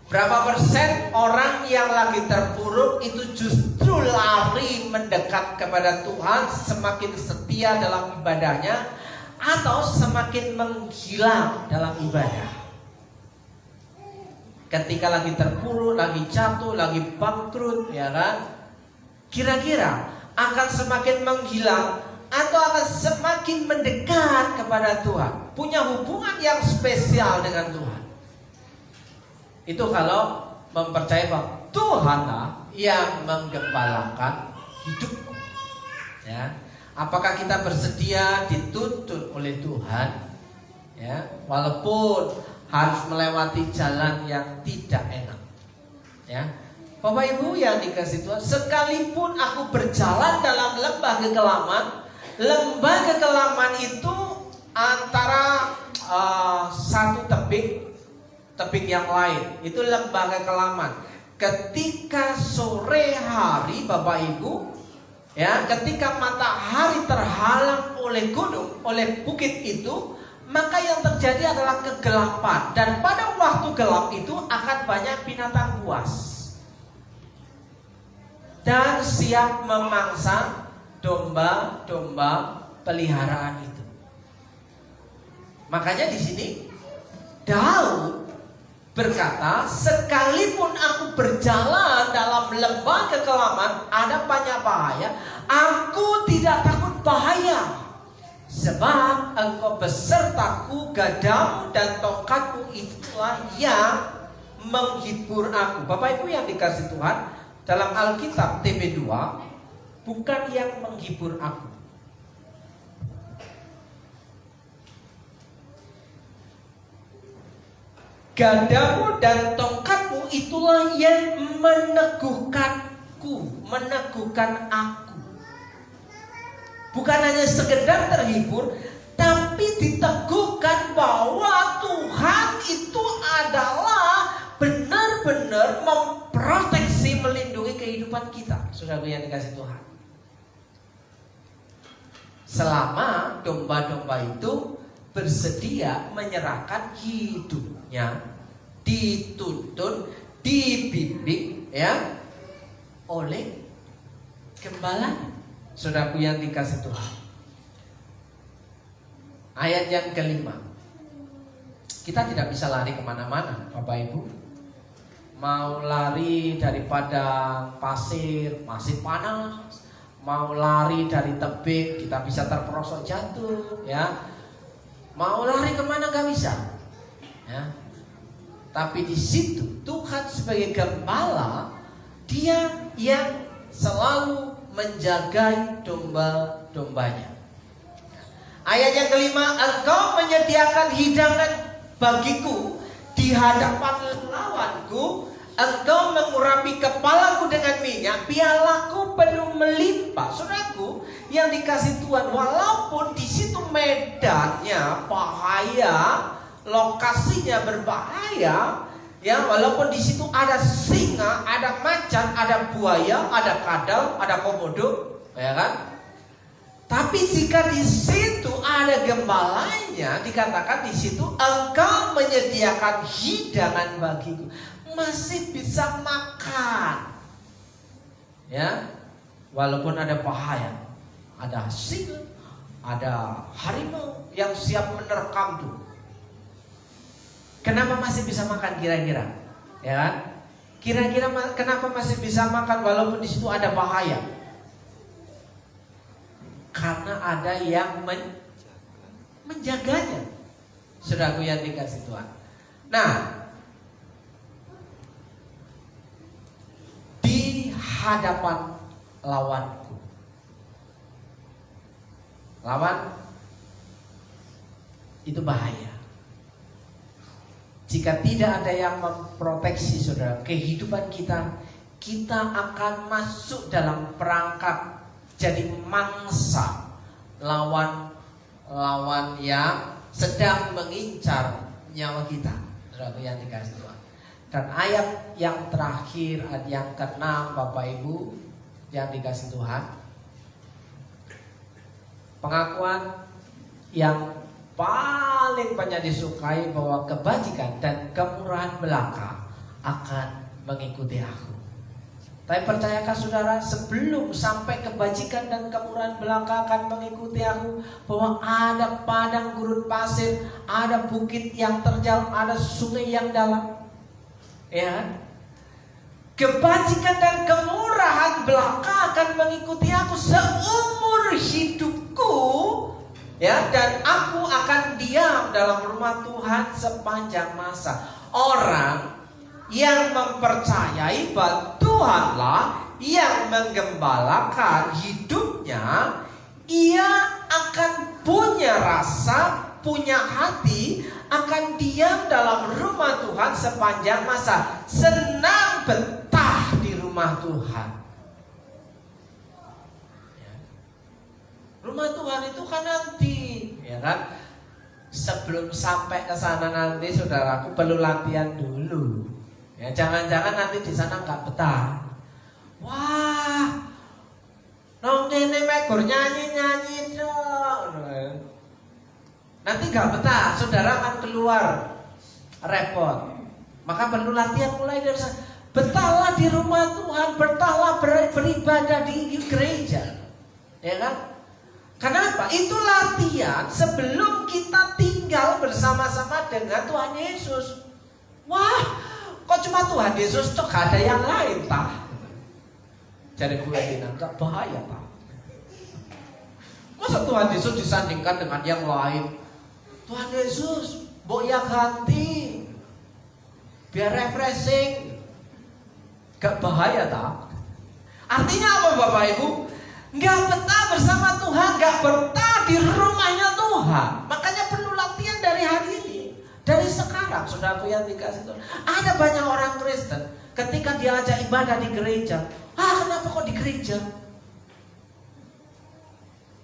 berapa persen orang yang lagi terpuruk itu justru lari mendekat kepada Tuhan, semakin setia dalam ibadahnya, atau semakin menghilang dalam ibadah. Ketika lagi terpuruk, lagi jatuh, lagi bangkrut, ya kan? Kira-kira akan semakin menghilang atau akan semakin mendekat kepada Tuhan, punya hubungan yang spesial dengan Tuhan. Itu kalau mempercayai bahwa Tuhanlah yang menggembalakan hidupku. Ya, apakah kita bersedia dituntun oleh Tuhan? Ya, walaupun harus melewati jalan yang tidak enak. Ya, Bapak Ibu yang dikasihi Tuhan, sekalipun aku berjalan dalam lembah kekelaman itu antara satu tebing yang lain, itu lembah kekelaman. Ketika sore hari, Bapak Ibu, ya, ketika matahari terhalang oleh gunung, oleh bukit itu, maka yang terjadi adalah kegelapan. Dan pada waktu gelap itu akan banyak binatang buas dan siap memangsa domba-domba peliharaan itu. Makanya di sini Daud berkata, sekalipun aku berjalan dalam lembah kekelaman, ada banyak bahaya, aku tidak takut bahaya. Sebab engkau besertaku, gadamu dan tongkatmu itulah yang menghibur aku. Bapak Ibu yang dikasihi Tuhan, dalam Alkitab TP2, bukan yang menghibur aku. Gadamu dan tongkatmu itulah yang meneguhkanku, meneguhkan aku. Bukan hanya sekedar terhibur, tapi diteguhkan bahwa Tuhan itu adalah benar-benar memproteksi, melindungi kehidupan kita. Saudara yang dikasihi Tuhan, selama domba-domba itu bersedia menyerahkan hidupnya, dituntun, dibimbing, ya, oleh gembala. Saudaraku yang dikasihi Tuhan, ayat yang kelima, kita tidak bisa lari kemana-mana, Bapak Ibu. Mau lari daripada pasir, masih panas. Mau lari dari tebing, kita bisa terperosok jatuh, ya. Mau lari kemana gak bisa, ya. Tapi di situ Tuhan sebagai gembala, Dia yang selalu menjagai domba-dombanya. Ayat yang kelima, engkau menyediakan hidangan bagiku di hadapan lawanku, engkau mengurapi kepalaku dengan minyak, pialaku penuh melimpah. Saudaraku yang dikasihi Tuhan, walaupun di situ medannya bahaya, lokasinya berbahaya, ya, walaupun di situ ada singa, ada macan, ada buaya, ada kadal, ada komodo, ya kan? Tapi jika di situ ada gembalanya, dikatakan di situ engkau menyediakan hidangan bagiku, masih bisa makan, ya, walaupun ada bahaya, ada singa, ada harimau yang siap menerkam tuh. Kenapa masih bisa makan kira-kira? Ya kan? Kira-kira kenapa masih bisa makan walaupun di situ ada bahaya? Karena ada yang menjaganya. Saudaraku yang dikasihi Tuhan. Nah, di hadapan lawanku. Lawan itu bahaya. Jika tidak ada yang memproteksi saudara kehidupan kita, kita akan masuk dalam perangkap jadi mangsa lawan yang sedang mengincar nyawa kita. Saudara yang dikasihi Tuhan. Dan ayat yang terakhir, ayat yang ke-6, Bapak Ibu yang dikasihi Tuhan, pengakuan yang paling banyak disukai bahwa kebajikan dan kemurahan belaka akan mengikuti aku. Tapi percayakan saudara, sebelum sampai kebajikan dan kemurahan belaka akan mengikuti aku, bahwa ada padang gurun pasir, ada bukit yang terjal, ada sungai yang dalam. Ya, kebajikan dan kemurahan belaka akan mengikuti aku seumur hidupku. Ya, dan aku akan diam dalam rumah Tuhan sepanjang masa. Orang yang mempercayai bahwa Tuhanlah yang menggembalakan hidupnya, ia akan punya rasa punya hati akan diam dalam rumah Tuhan sepanjang masa, senang betah di rumah Tuhan. Ya. Rumah Tuhan itu kan nanti, ya kan? Sebelum sampai ke sana nanti, saudaraku perlu latihan dulu. Ya, jangan-jangan nanti di sana nggak betah. Wah, nong kene megur nyanyi dong. Nanti nggak betah, saudara akan keluar repot. Maka perlu latihan mulai dari sana. Betahlah di rumah Tuhan, betahlah beribadah di gereja, ya kan? Kenapa? Itu latihan sebelum kita tinggal bersama-sama dengan Tuhan Yesus. Wah, kok cuma Tuhan Yesus, kok gak ada yang lain, tak? Jadi gue bilang, gak bahaya, tak? Masa Tuhan Yesus disandingkan dengan yang lain? Tuhan Yesus, boya ganti, biar refreshing. Gak bahaya, tak? Artinya apa, Bapak Ibu? Gak betah bersama Tuhan, gak betah di rumahnya Tuhan. Makanya perlu latihan dari hari ini, dari sekarang, saudaraku yang dikasih Tuhan. Ada banyak orang Kristen ketika diajak ibadah di gereja, kenapa kok di gereja?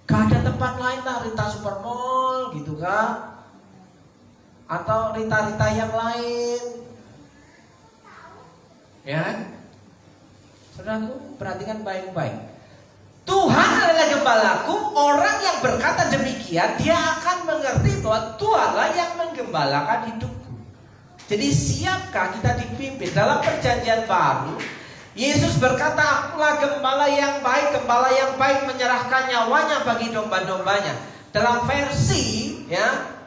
Gak ada tempat lain lah, Rita Supermall gitu kan? Atau Rita-Rita yang lain. Ya, saudaraku perhatikan baik-baik. Tuhan adalah gembalaku. Orang yang berkata demikian, dia akan mengerti bahwa Tuhanlah yang menggembalakan hidupku. Jadi siapkah kita dipimpin? Dalam perjanjian baru, Yesus berkata, akulah gembala yang baik menyerahkan nyawanya bagi domba-dombanya. Dalam versi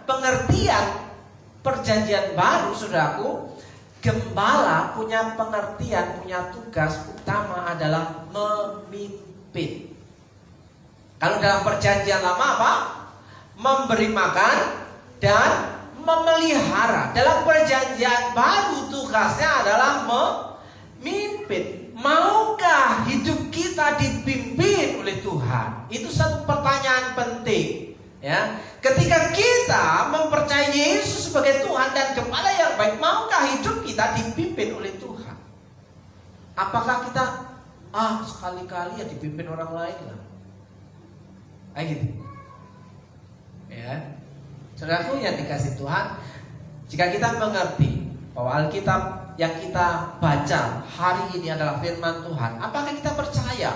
pengertian perjanjian baru, saudaraku, gembala punya pengertian, punya tugas utama adalah memimpin. Kalau dalam perjanjian lama apa? Memberi makan dan memelihara. Dalam perjanjian baru tugasnya adalah memimpin. Maukah hidup kita dipimpin oleh Tuhan? Itu satu pertanyaan penting. Ya, ketika kita mempercayai Yesus sebagai Tuhan dan gembala yang baik, maukah hidup kita dipimpin oleh Tuhan? Apakah kita sekali-kali ya dipimpin orang lain lah? Gitu. Ya, saudaraku yang dikasih Tuhan, jika kita mengerti bahwa Alkitab yang kita baca hari ini adalah firman Tuhan, apakah kita percaya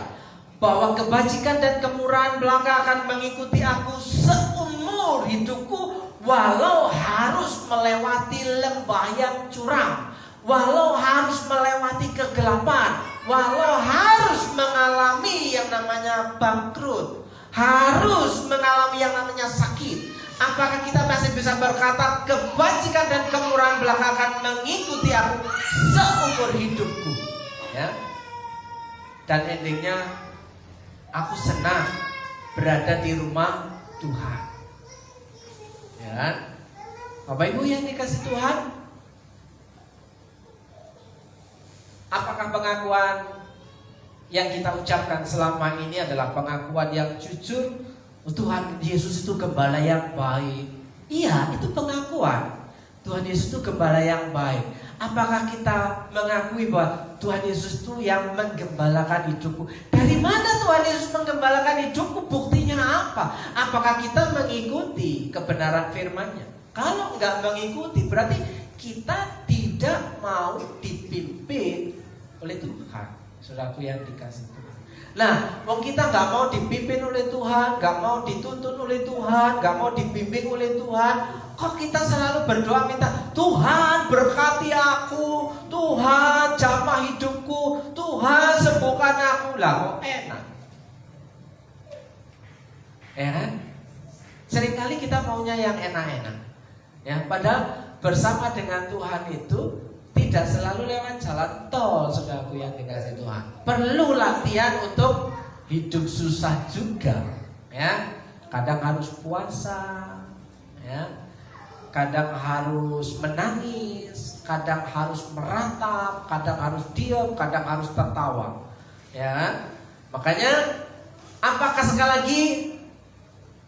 bahwa kebajikan dan kemurahan belaka akan mengikuti aku seumur hidupku, walau harus melewati lembah yang curam, walau harus melewati kegelapan, walau harus mengalami yang namanya bangkrut, harus mengalami yang namanya sakit. Apakah kita masih bisa berkata kebajikan dan kemurahan belaka akan mengikuti aku seumur hidupku? Ya. Dan endingnya, aku senang berada di rumah Tuhan. Ya. Bapak Ibu yang dikasih Tuhan, apakah pengakuan yang kita ucapkan selama ini adalah pengakuan yang jujur? Tuhan Yesus itu gembala yang baik. Iya, itu pengakuan. Tuhan Yesus itu gembala yang baik. Apakah kita mengakui bahwa Tuhan Yesus itu yang menggembalakan hidupku? Dari mana Tuhan Yesus menggembalakan hidupku? Buktinya apa? Apakah kita mengikuti kebenaran firman-Nya? Kalau enggak mengikuti, berarti kita tidak mau dipimpin oleh Tuhan. Saudaraku yang dikasih Tuhan. Nah, wong kita nggak mau dipimpin oleh Tuhan, nggak mau dituntun oleh Tuhan, nggak mau dibimbing oleh Tuhan, kok kita selalu berdoa minta Tuhan berkati aku, Tuhan jamah hidupku, Tuhan sembuhkan aku. Lah kok enak? Ya kan? Seringkali kita maunya yang enak-enak. Ya, padahal bersama dengan Tuhan itu tidak selalu lewat jalan tol, saudaraku yang dikasih Tuhan. Perlu latihan untuk hidup susah juga, ya. Kadang harus puasa, ya. Kadang harus menangis, kadang harus meratap, kadang harus diam, kadang harus tertawa, ya. Makanya, apakah sekali lagi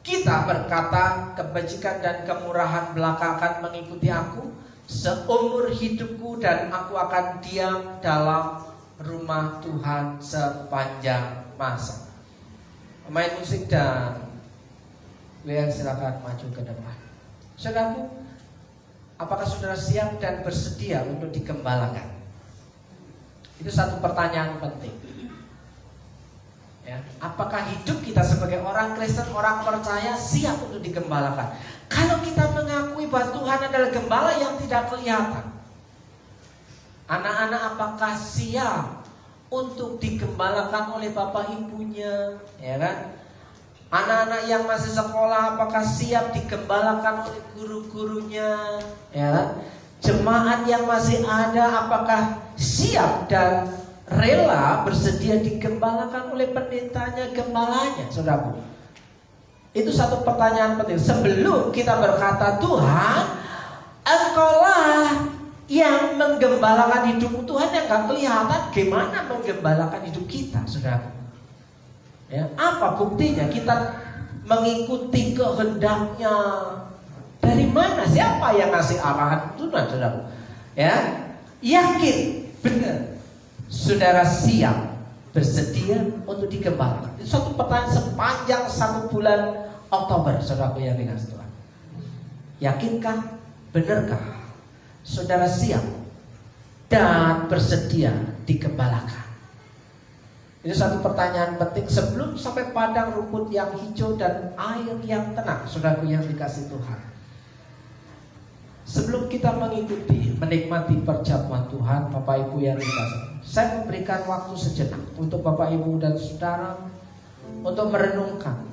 kita berkata kebajikan dan kemurahan belaka akan mengikuti aku seumur hidupku, dan aku akan diam dalam rumah Tuhan sepanjang masa. Pemain musik dan WL silakan maju ke depan. Saudaraku, apakah saudara siap dan bersedia untuk digembalakan? Itu satu pertanyaan penting. Ya, apakah hidup kita sebagai orang Kristen, orang percaya siap untuk digembalakan? Kalau kita mengakui bahwa Tuhan adalah gembala yang tidak kelihatan, anak-anak apakah siap untuk digembalakan oleh bapak ibunya? Ya kan? Anak-anak yang masih sekolah apakah siap digembalakan oleh guru-gurunya? Ya kan? Jemaat yang masih ada apakah siap dan rela bersedia digembalakan oleh pendetanya, gembalanya, saudaraku? Itu satu pertanyaan penting. Sebelum kita berkata, Tuhan, Engkaulah yang menggembalakan hidupku, Tuhan yang gak kelihatan, gimana menggembalakan hidup kita, saudaraku? Ya, apa buktinya kita mengikuti kehendaknya? Dari mana? Siapa yang ngasih arahan Tuhan, saudaraku? Ya, yakin, benar. Saudara siap bersedia untuk digembalakan? Itu suatu pertanyaan sepanjang 1 bulan Oktober, saudaraku yang dikasih Tuhan. Yakinkah? Benarkah saudara siap dan bersedia digembalakan? Itu satu pertanyaan penting sebelum sampai padang rumput yang hijau dan air yang tenang, saudaraku yang dikasih Tuhan. Sebelum kita mengikuti, menikmati perjamuan Tuhan, Bapak Ibu yang dikasih, saya memberikan waktu sejenak untuk Bapak Ibu dan Saudara untuk merenungkan,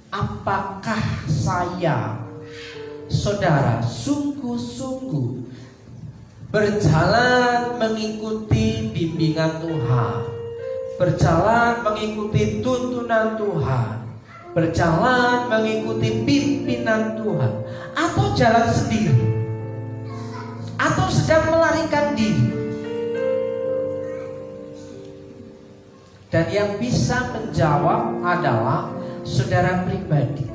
apakah saya, saudara, sungguh-sungguh berjalan mengikuti bimbingan Tuhan, berjalan mengikuti tuntunan Tuhan, berjalan mengikuti pimpinan Tuhan, atau jalan sendiri, atau sedang melarikan diri. Dan yang bisa menjawab adalah saudara pribadi.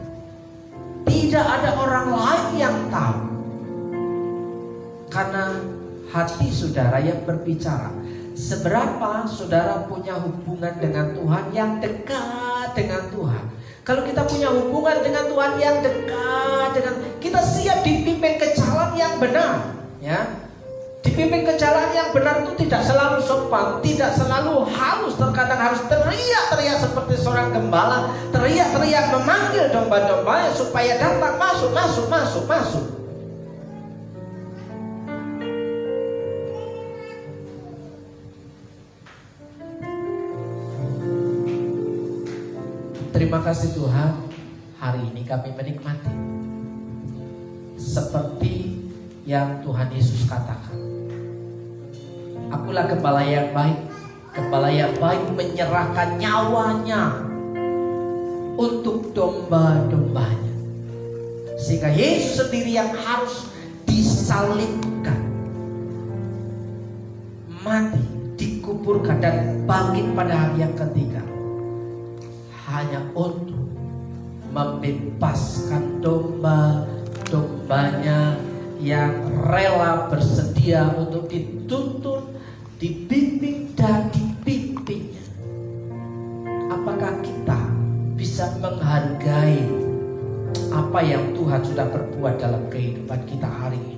Tidak ada orang lain yang tahu, karena hati saudara yang berbicara. Seberapa saudara punya hubungan dengan Tuhan yang dekat dengan Tuhan. Kalau kita punya hubungan dengan Tuhan yang dekat dengan, kita siap dipimpin ke jalan yang benar. Ya, dipimpin ke jalan yang benar itu tidak selalu sopan, tidak selalu halus. Terkadang harus teriak-teriak seperti seorang gembala, teriak-teriak memanggil domba-dombanya supaya datang, masuk. Terima kasih Tuhan, hari ini kami menikmati seperti yang Tuhan Yesus katakan, akulah gembala yang baik. Gembala yang baik menyerahkan nyawanya untuk domba-dombanya. Sehingga Yesus sendiri yang harus disalibkan, mati, dikuburkan, dan bangkit pada hari yang ketiga, hanya untuk membebaskan domba-dombanya yang rela bersedia untuk dituntun, dibimbing, dan dipimpinnya. Apakah kita bisa menghargai apa yang Tuhan sudah berbuat dalam kehidupan kita hari ini?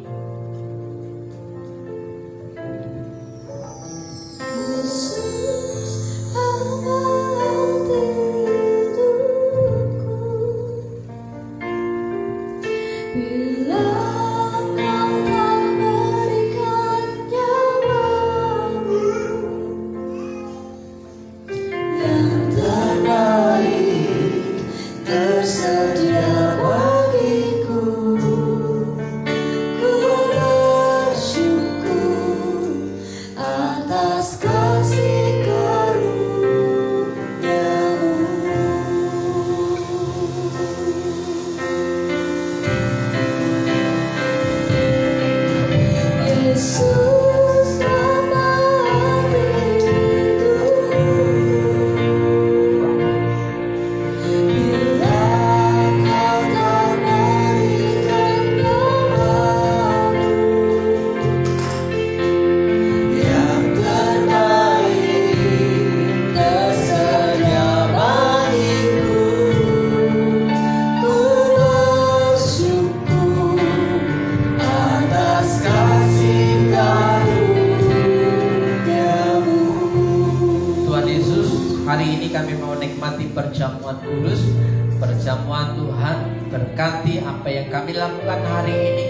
berkati apa yang kami lakukan hari ini,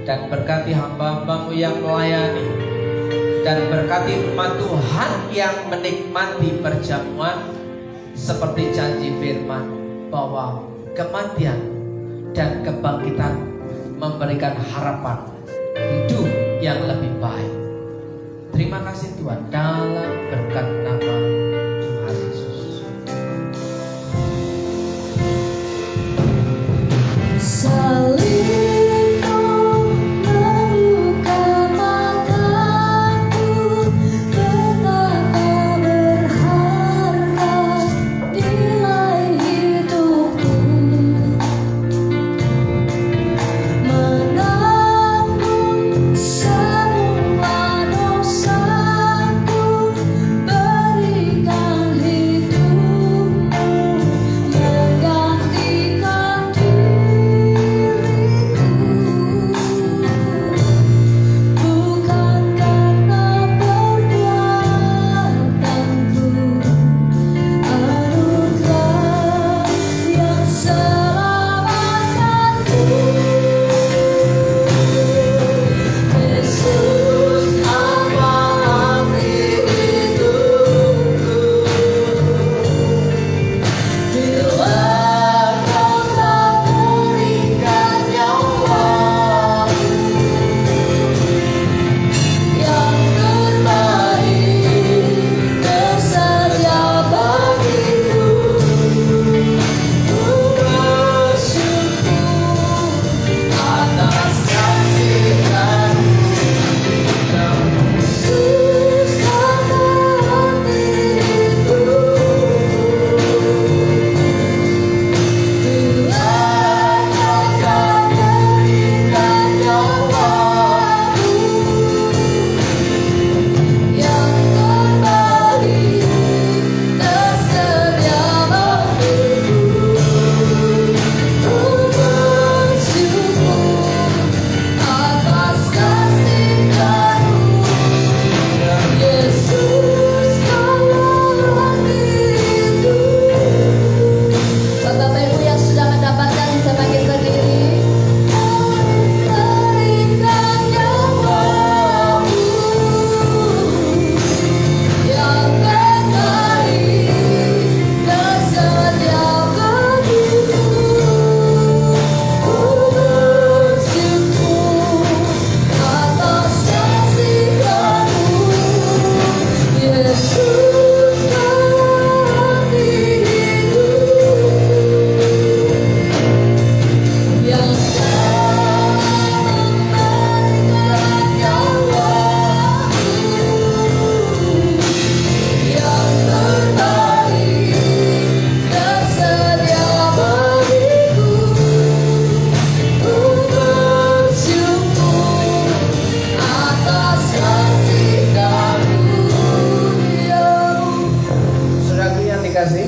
dan berkati hamba-hambamu yang melayani, dan berkati umat Tuhan yang menikmati perjamuan, seperti janji firman bahwa kematian dan kebangkitan memberikan harapan hidup yang lebih baik. Terima kasih Tuhan, dalam berkat nama Tuhan Yesus.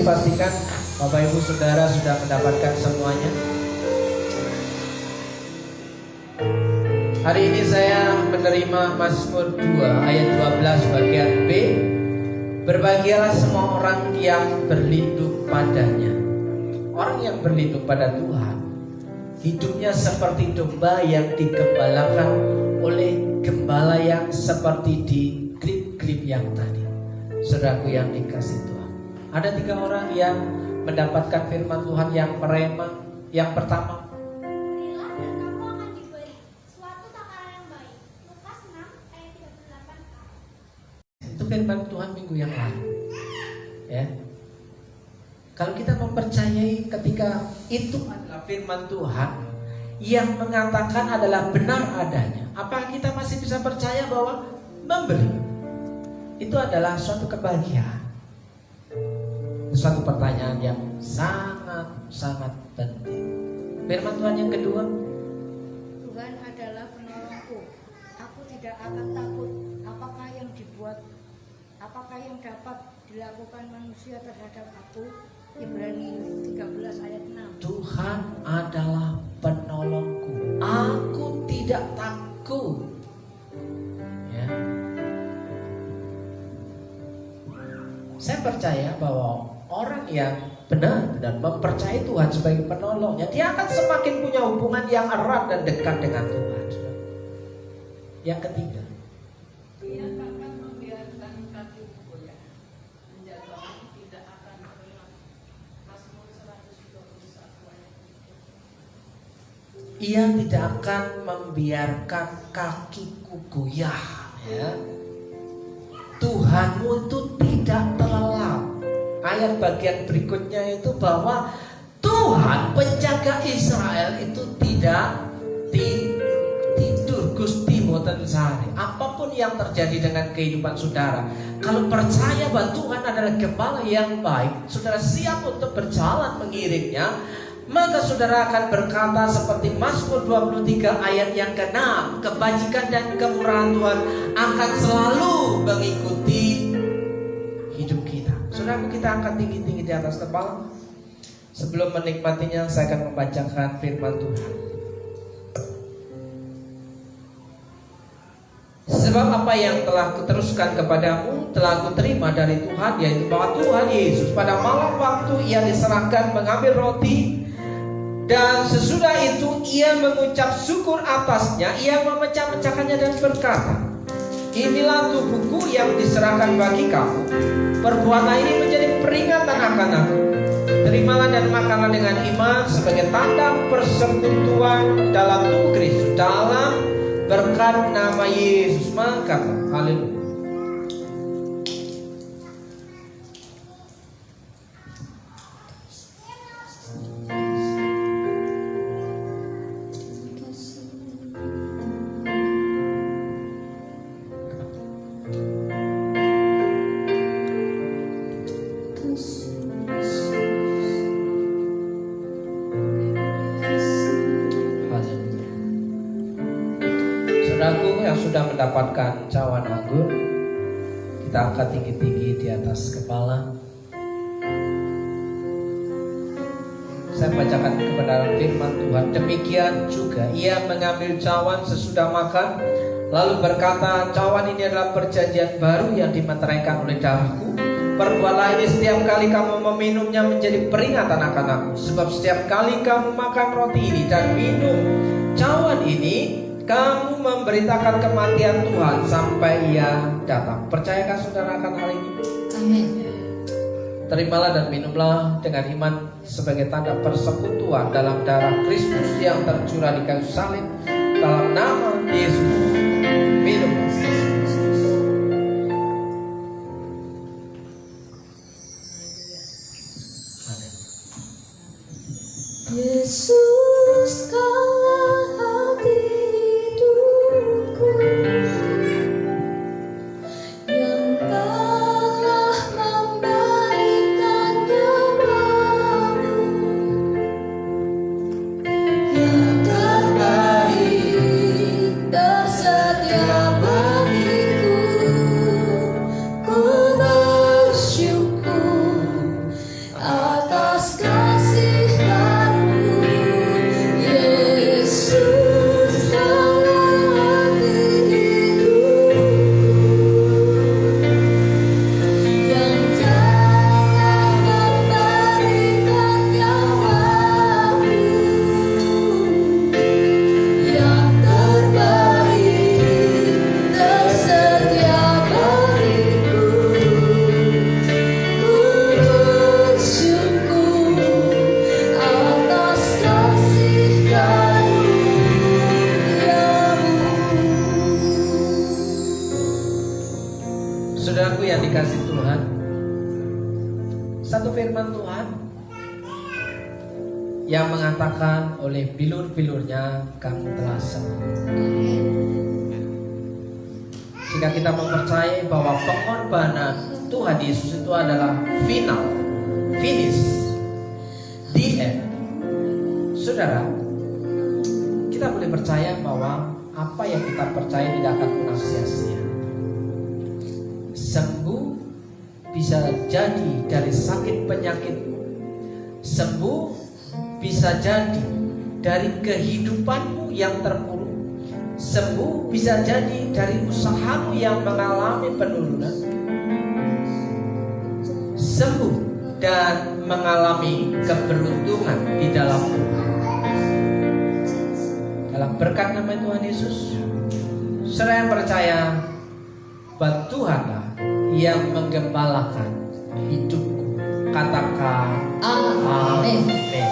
Pastikan Bapak Ibu Saudara sudah mendapatkan semuanya. Hari ini saya menerima Mazmur 2 ayat 12 bagian B. Berbahagialah semua orang yang berlindung padanya. Orang yang berlindung pada Tuhan hidupnya seperti domba yang digembalakan oleh gembala yang seperti di klip-klip yang tadi. Saudaraku yang dikasih Tuhan, ada 3 orang yang mendapatkan firman Tuhan yang perema. Yang pertama, Berilah dan kamu akan diberi suatu takaran yang baik. Lukas 6 ayat 38a. itu firman Tuhan minggu yang lalu. Ya, kalau kita mempercayai ketika itu adalah firman Tuhan yang mengatakan adalah benar adanya, apakah kita masih bisa percaya bahwa memberi itu adalah suatu kebahagiaan? Suatu pertanyaan yang sangat penting. Firman Tuhan yang kedua, Tuhan adalah penolongku, aku tidak akan takut. Apakah yang dapat dilakukan manusia terhadap aku? Ibrani 13 ayat 6. Tuhan adalah penolongku, aku tidak takut. Ya. Saya percaya bahwa orang yang benar-benar mempercayai Tuhan sebagai penolongnya, dia akan semakin punya hubungan yang erat dan dekat dengan Tuhan. Yang ketiga, dia akan membiarkan kakimu goyah, menjagamu tidak akan terlelap. Mazmur 121 ayat 3. ia tidak akan membiarkan kakiku goyah, ya. Tuhanmu itu tidak terlelap. Ayat bagian berikutnya itu bahwa Tuhan penjaga Israel itu tidak tidur, Gusti boten sare. Apapun yang terjadi dengan kehidupan saudara, kalau percaya bahwa Tuhan adalah gembala yang baik, saudara siap untuk berjalan mengiringnya, maka saudara akan berkata seperti Mazmur 23 ayat yang ke-6, kebajikan dan kemurahan Tuhan akan selalu mengikuti hidup kita. Saudara, kita angkat tinggi-tinggi di atas kepala. Sebelum menikmatinya, saya akan membacakan firman Tuhan. Sebab apa yang telah kuteruskan kepadamu telah kuterima dari Tuhan, yaitu bahwa Tuhan Yesus pada malam waktu ia diserahkan mengambil roti, dan sesudah itu ia mengucap syukur atasnya, ia memecah-mecahkannya dan berkata, inilah tubuhku yang diserahkan bagi kamu. Perbuatan ini menjadi peringatan akan aku. Terimalah dan makanlah dengan iman sebagai tanda persekutuan dalam tubuh Kristus, dalam berkat nama Yesus. Makanlah. Haleluya. Saudaraku yang sudah mendapatkan cawan anggur, kita angkat tinggi-tinggi di atas kepala. Saya bacakan kebenaran firman Tuhan. Demikian juga ia mengambil cawan sesudah makan, lalu berkata, cawan ini adalah perjanjian baru yang dimeteraikan oleh darahku. Perbuatlah ini setiap kali kamu meminumnya menjadi peringatan akan aku. Sebab setiap kali kamu makan roti ini dan minum cawan ini, kamu memberitakan kematian Tuhan sampai ia datang. Percayakah saudara akan hal ini? Amin. Terimalah dan minumlah dengan iman sebagai tanda persekutuan dalam darah Kristus yang tercurah di kayu salib. Dalam nama Yesus, minumlah. Yesus kaulah hati hidupku, yang telah memberikan nyawamu, yang terbaik tersedia bagiku. Ku bersyukur atas kasih baru, Yesus dalam hidupku, yang telah memberikan nyawamu, yang terbaik tersedia bagiku. Ku bersyukur atas kasih karuniamu. Saudaraku yang dikasih Tuhan, satu firman Tuhan yang mengatakan oleh bilur-bilurnya kamu telah sembuh. Jika kita mempercayai bahwa pengorbanan Tuhan Yesus itu adalah finish, the end, saudara, kita boleh percaya bahwa apa yang kita percaya tidak akan pernah sia-sia. Sembuh bisa jadi dari sakit penyakitmu. Sembuh bisa jadi dari kehidupanmu yang terpuruk. Sembuh bisa jadi dari usahamu yang mengalami penurunan. Sembuh dan mengalami keberuntungan di dalam Tuhan. Dalam berkat nama Tuhan Yesus, saudara yang percaya bahwa Tuhanlah yang menggembalakan hidupku. Katakan Amin. amin.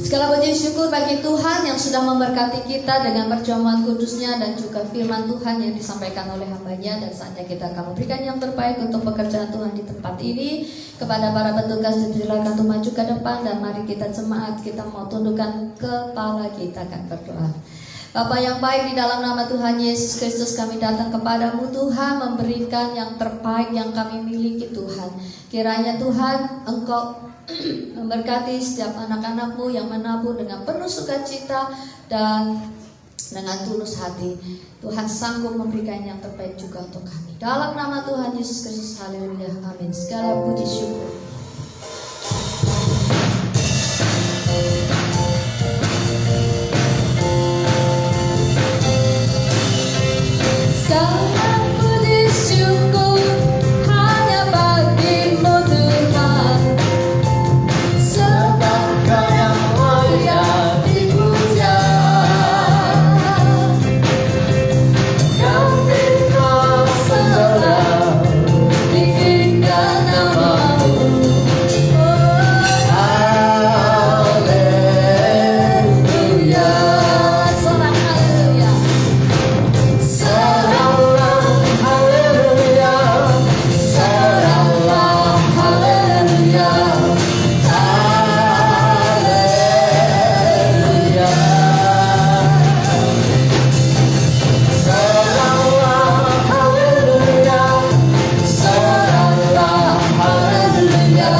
Segala puji syukur bagi Tuhan yang sudah memberkati kita dengan perjamuan kudusnya dan juga firman Tuhan yang disampaikan oleh hamba-Nya. Dan saatnya kita akan memberikan yang terbaik untuk pekerjaan Tuhan di tempat ini. Kepada para petugas dipersilakan untuk maju ke depan, dan mari kita jemaat, kita mau tundukkan kepala kita akan berdoa. Bapa yang baik, di dalam nama Tuhan Yesus Kristus kami datang kepadamu Tuhan, memberikan yang terbaik yang kami miliki Tuhan. Kiranya Tuhan Engkau memberkati setiap anak-anakmu yang menabur dengan penuh sukacita dan dengan tulus hati. Tuhan sanggup memberikan yang terbaik juga untuk kami. Dalam nama Tuhan Yesus Kristus, haleluya, amin. Segala puji syukur. Segala puji syukur hanya bagimu Tuhan, sebab Kau yang layak dipuja. Kami telah segera tinggikan nama-Mu. Haleluya. Sorak haleluya. Soraklah haleluya. Soraklah haleluya. Haleluya. Soraklah haleluya. Soraklah haleluya.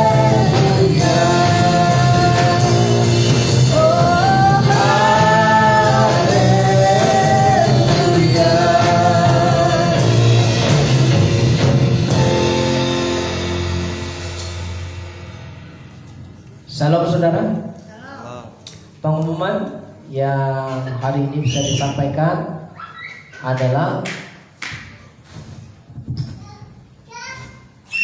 Haleluya. Oh haleluya. Salam saudara. Pengumuman yang hari ini bisa disampaikan adalah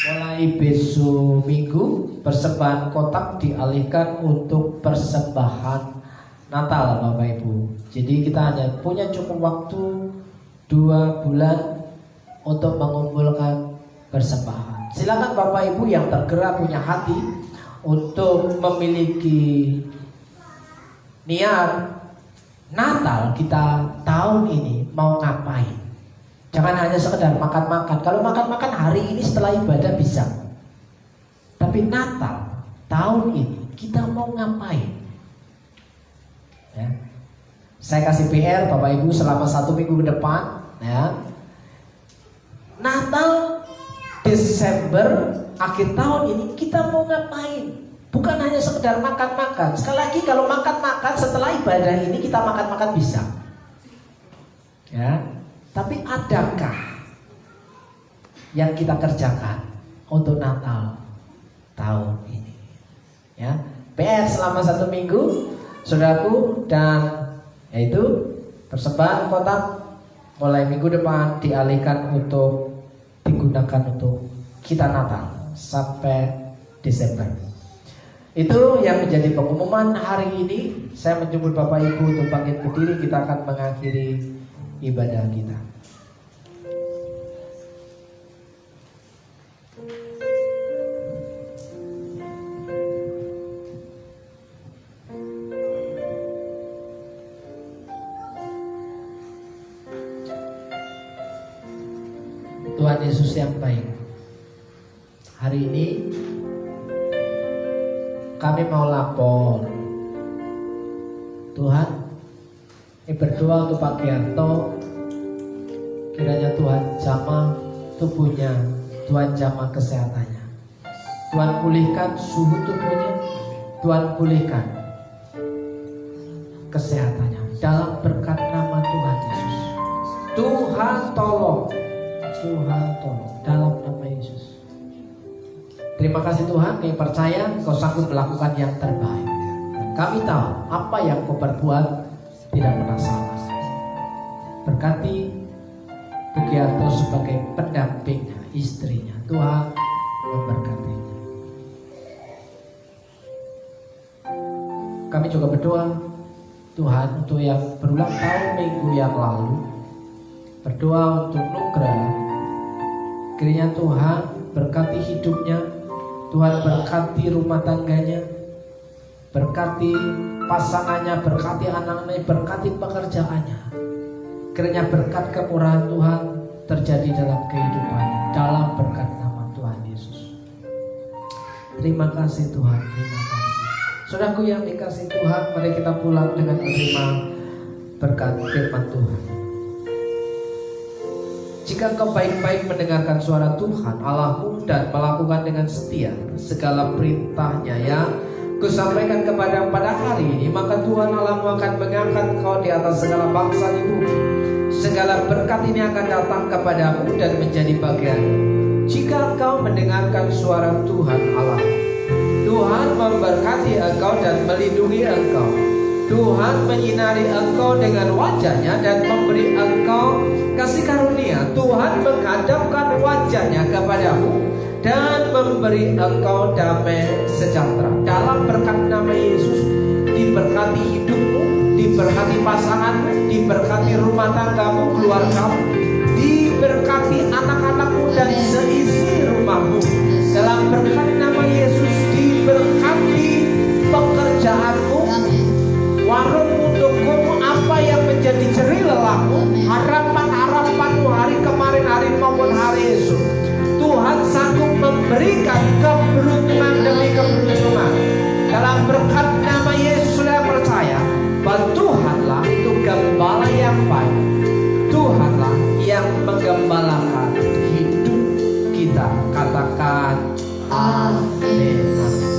mulai besok Minggu persembahan kotak dialihkan untuk persembahan Natal, Bapak Ibu. Jadi kita hanya punya cukup waktu 2 bulan untuk mengumpulkan persembahan. Silakan Bapak Ibu yang tergerak punya hati untuk memiliki niat Natal kita tahun ini mau ngapain. Jangan hanya sekedar makan-makan. Kalau makan-makan hari ini setelah ibadah bisa. Tapi Natal tahun ini kita mau ngapain? Ya. Saya kasih PR Bapak Ibu selama 1 minggu ke depan, ya. Natal Desember akhir tahun ini kita mau ngapain? Bukan hanya sekedar makan-makan. Sekali lagi kalau makan-makan setelah ibadah ini kita makan-makan bisa. Ya. Tapi adakah yang kita kerjakan untuk Natal tahun ini? Ya. PR selama 1 minggu, saudaraku, dan yaitu persembahan kotak mulai minggu depan dialihkan untuk digunakan untuk kita Natal sampai Desember. Itu yang menjadi pengumuman hari ini. Saya menjemput Bapak Ibu untuk bangkit berdiri. Kita akan mengakhiri ibadah kita. Tuhan Yesus yang baik, hari ini kami mau lapor. Tuhan, ini berdoa untuk Pak Giarto, kiranya Tuhan jamah tubuhnya, Tuhan jamah kesehatannya, Tuhan pulihkan suhu tubuhnya, Tuhan pulihkan kesehatannya dalam berkat nama Tuhan Yesus. Tuhan tolong, Tuhan tolong dalam nama Yesus. Terima kasih Tuhan, kami percaya Kau sanggup melakukan yang terbaik. Kami tahu apa yang Kau perbuat tidak pernah salah. Berkati Bugiarto sebagai pendampingnya, istrinya. Tuhan memberkatinya. Kami juga berdoa Tuhan untuk yang berulang tahun minggu yang lalu, berdoa untuk Nugra. Kiranya Tuhan berkati hidupnya, Tuhan berkati rumah tangganya, berkati pasangannya, berkati anak-anaknya, berkati pekerjaannya. Kiranya berkat kemurahan Tuhan terjadi dalam kehidupannya, dalam berkat nama Tuhan Yesus. Terima kasih Tuhan, terima kasih. Saudaraku yang dikasih Tuhan, mari kita pulang dengan menerima berkat firman Tuhan. Jika engkau baik-baik mendengarkan suara Tuhan Allahmu dan melakukan dengan setia segala perintahnya yang kusampaikan kepada pada hari ini, maka Tuhan Allahmu akan mengangkat engkau di atas segala bangsa di bumi. Segala berkat ini akan datang kepadamu dan menjadi bagian. Jika engkau mendengarkan suara Tuhan Allah, Tuhan memberkati engkau dan melindungi engkau. Tuhan menyinari engkau dengan wajahnya dan memberi engkau kasih karunia. Tuhan menghadapkan wajahnya kepadamu dan memberi engkau damai sejahtera. Dalam berkat nama Yesus, diberkati hidupmu, diberkati pasanganmu, diberkati rumah tanggamu, keluargamu, diberkati anak-anakmu dan seisi rumahmu. Dalam berkat nama Yesus, diberkati pekerjaanmu, warungmu, tokomu, apa yang menjadi jerih lelahmu, harapan-harapanmu hari kemarin, hari maupun hari esok. Tuhan sanggup memberikan keberuntungan demi keberuntungan. Dalam berkat nama Yesus, saya percaya bahwa Tuhanlah itu gembala yang baik. Tuhanlah yang menggembalakan hidup kita. Katakan amin.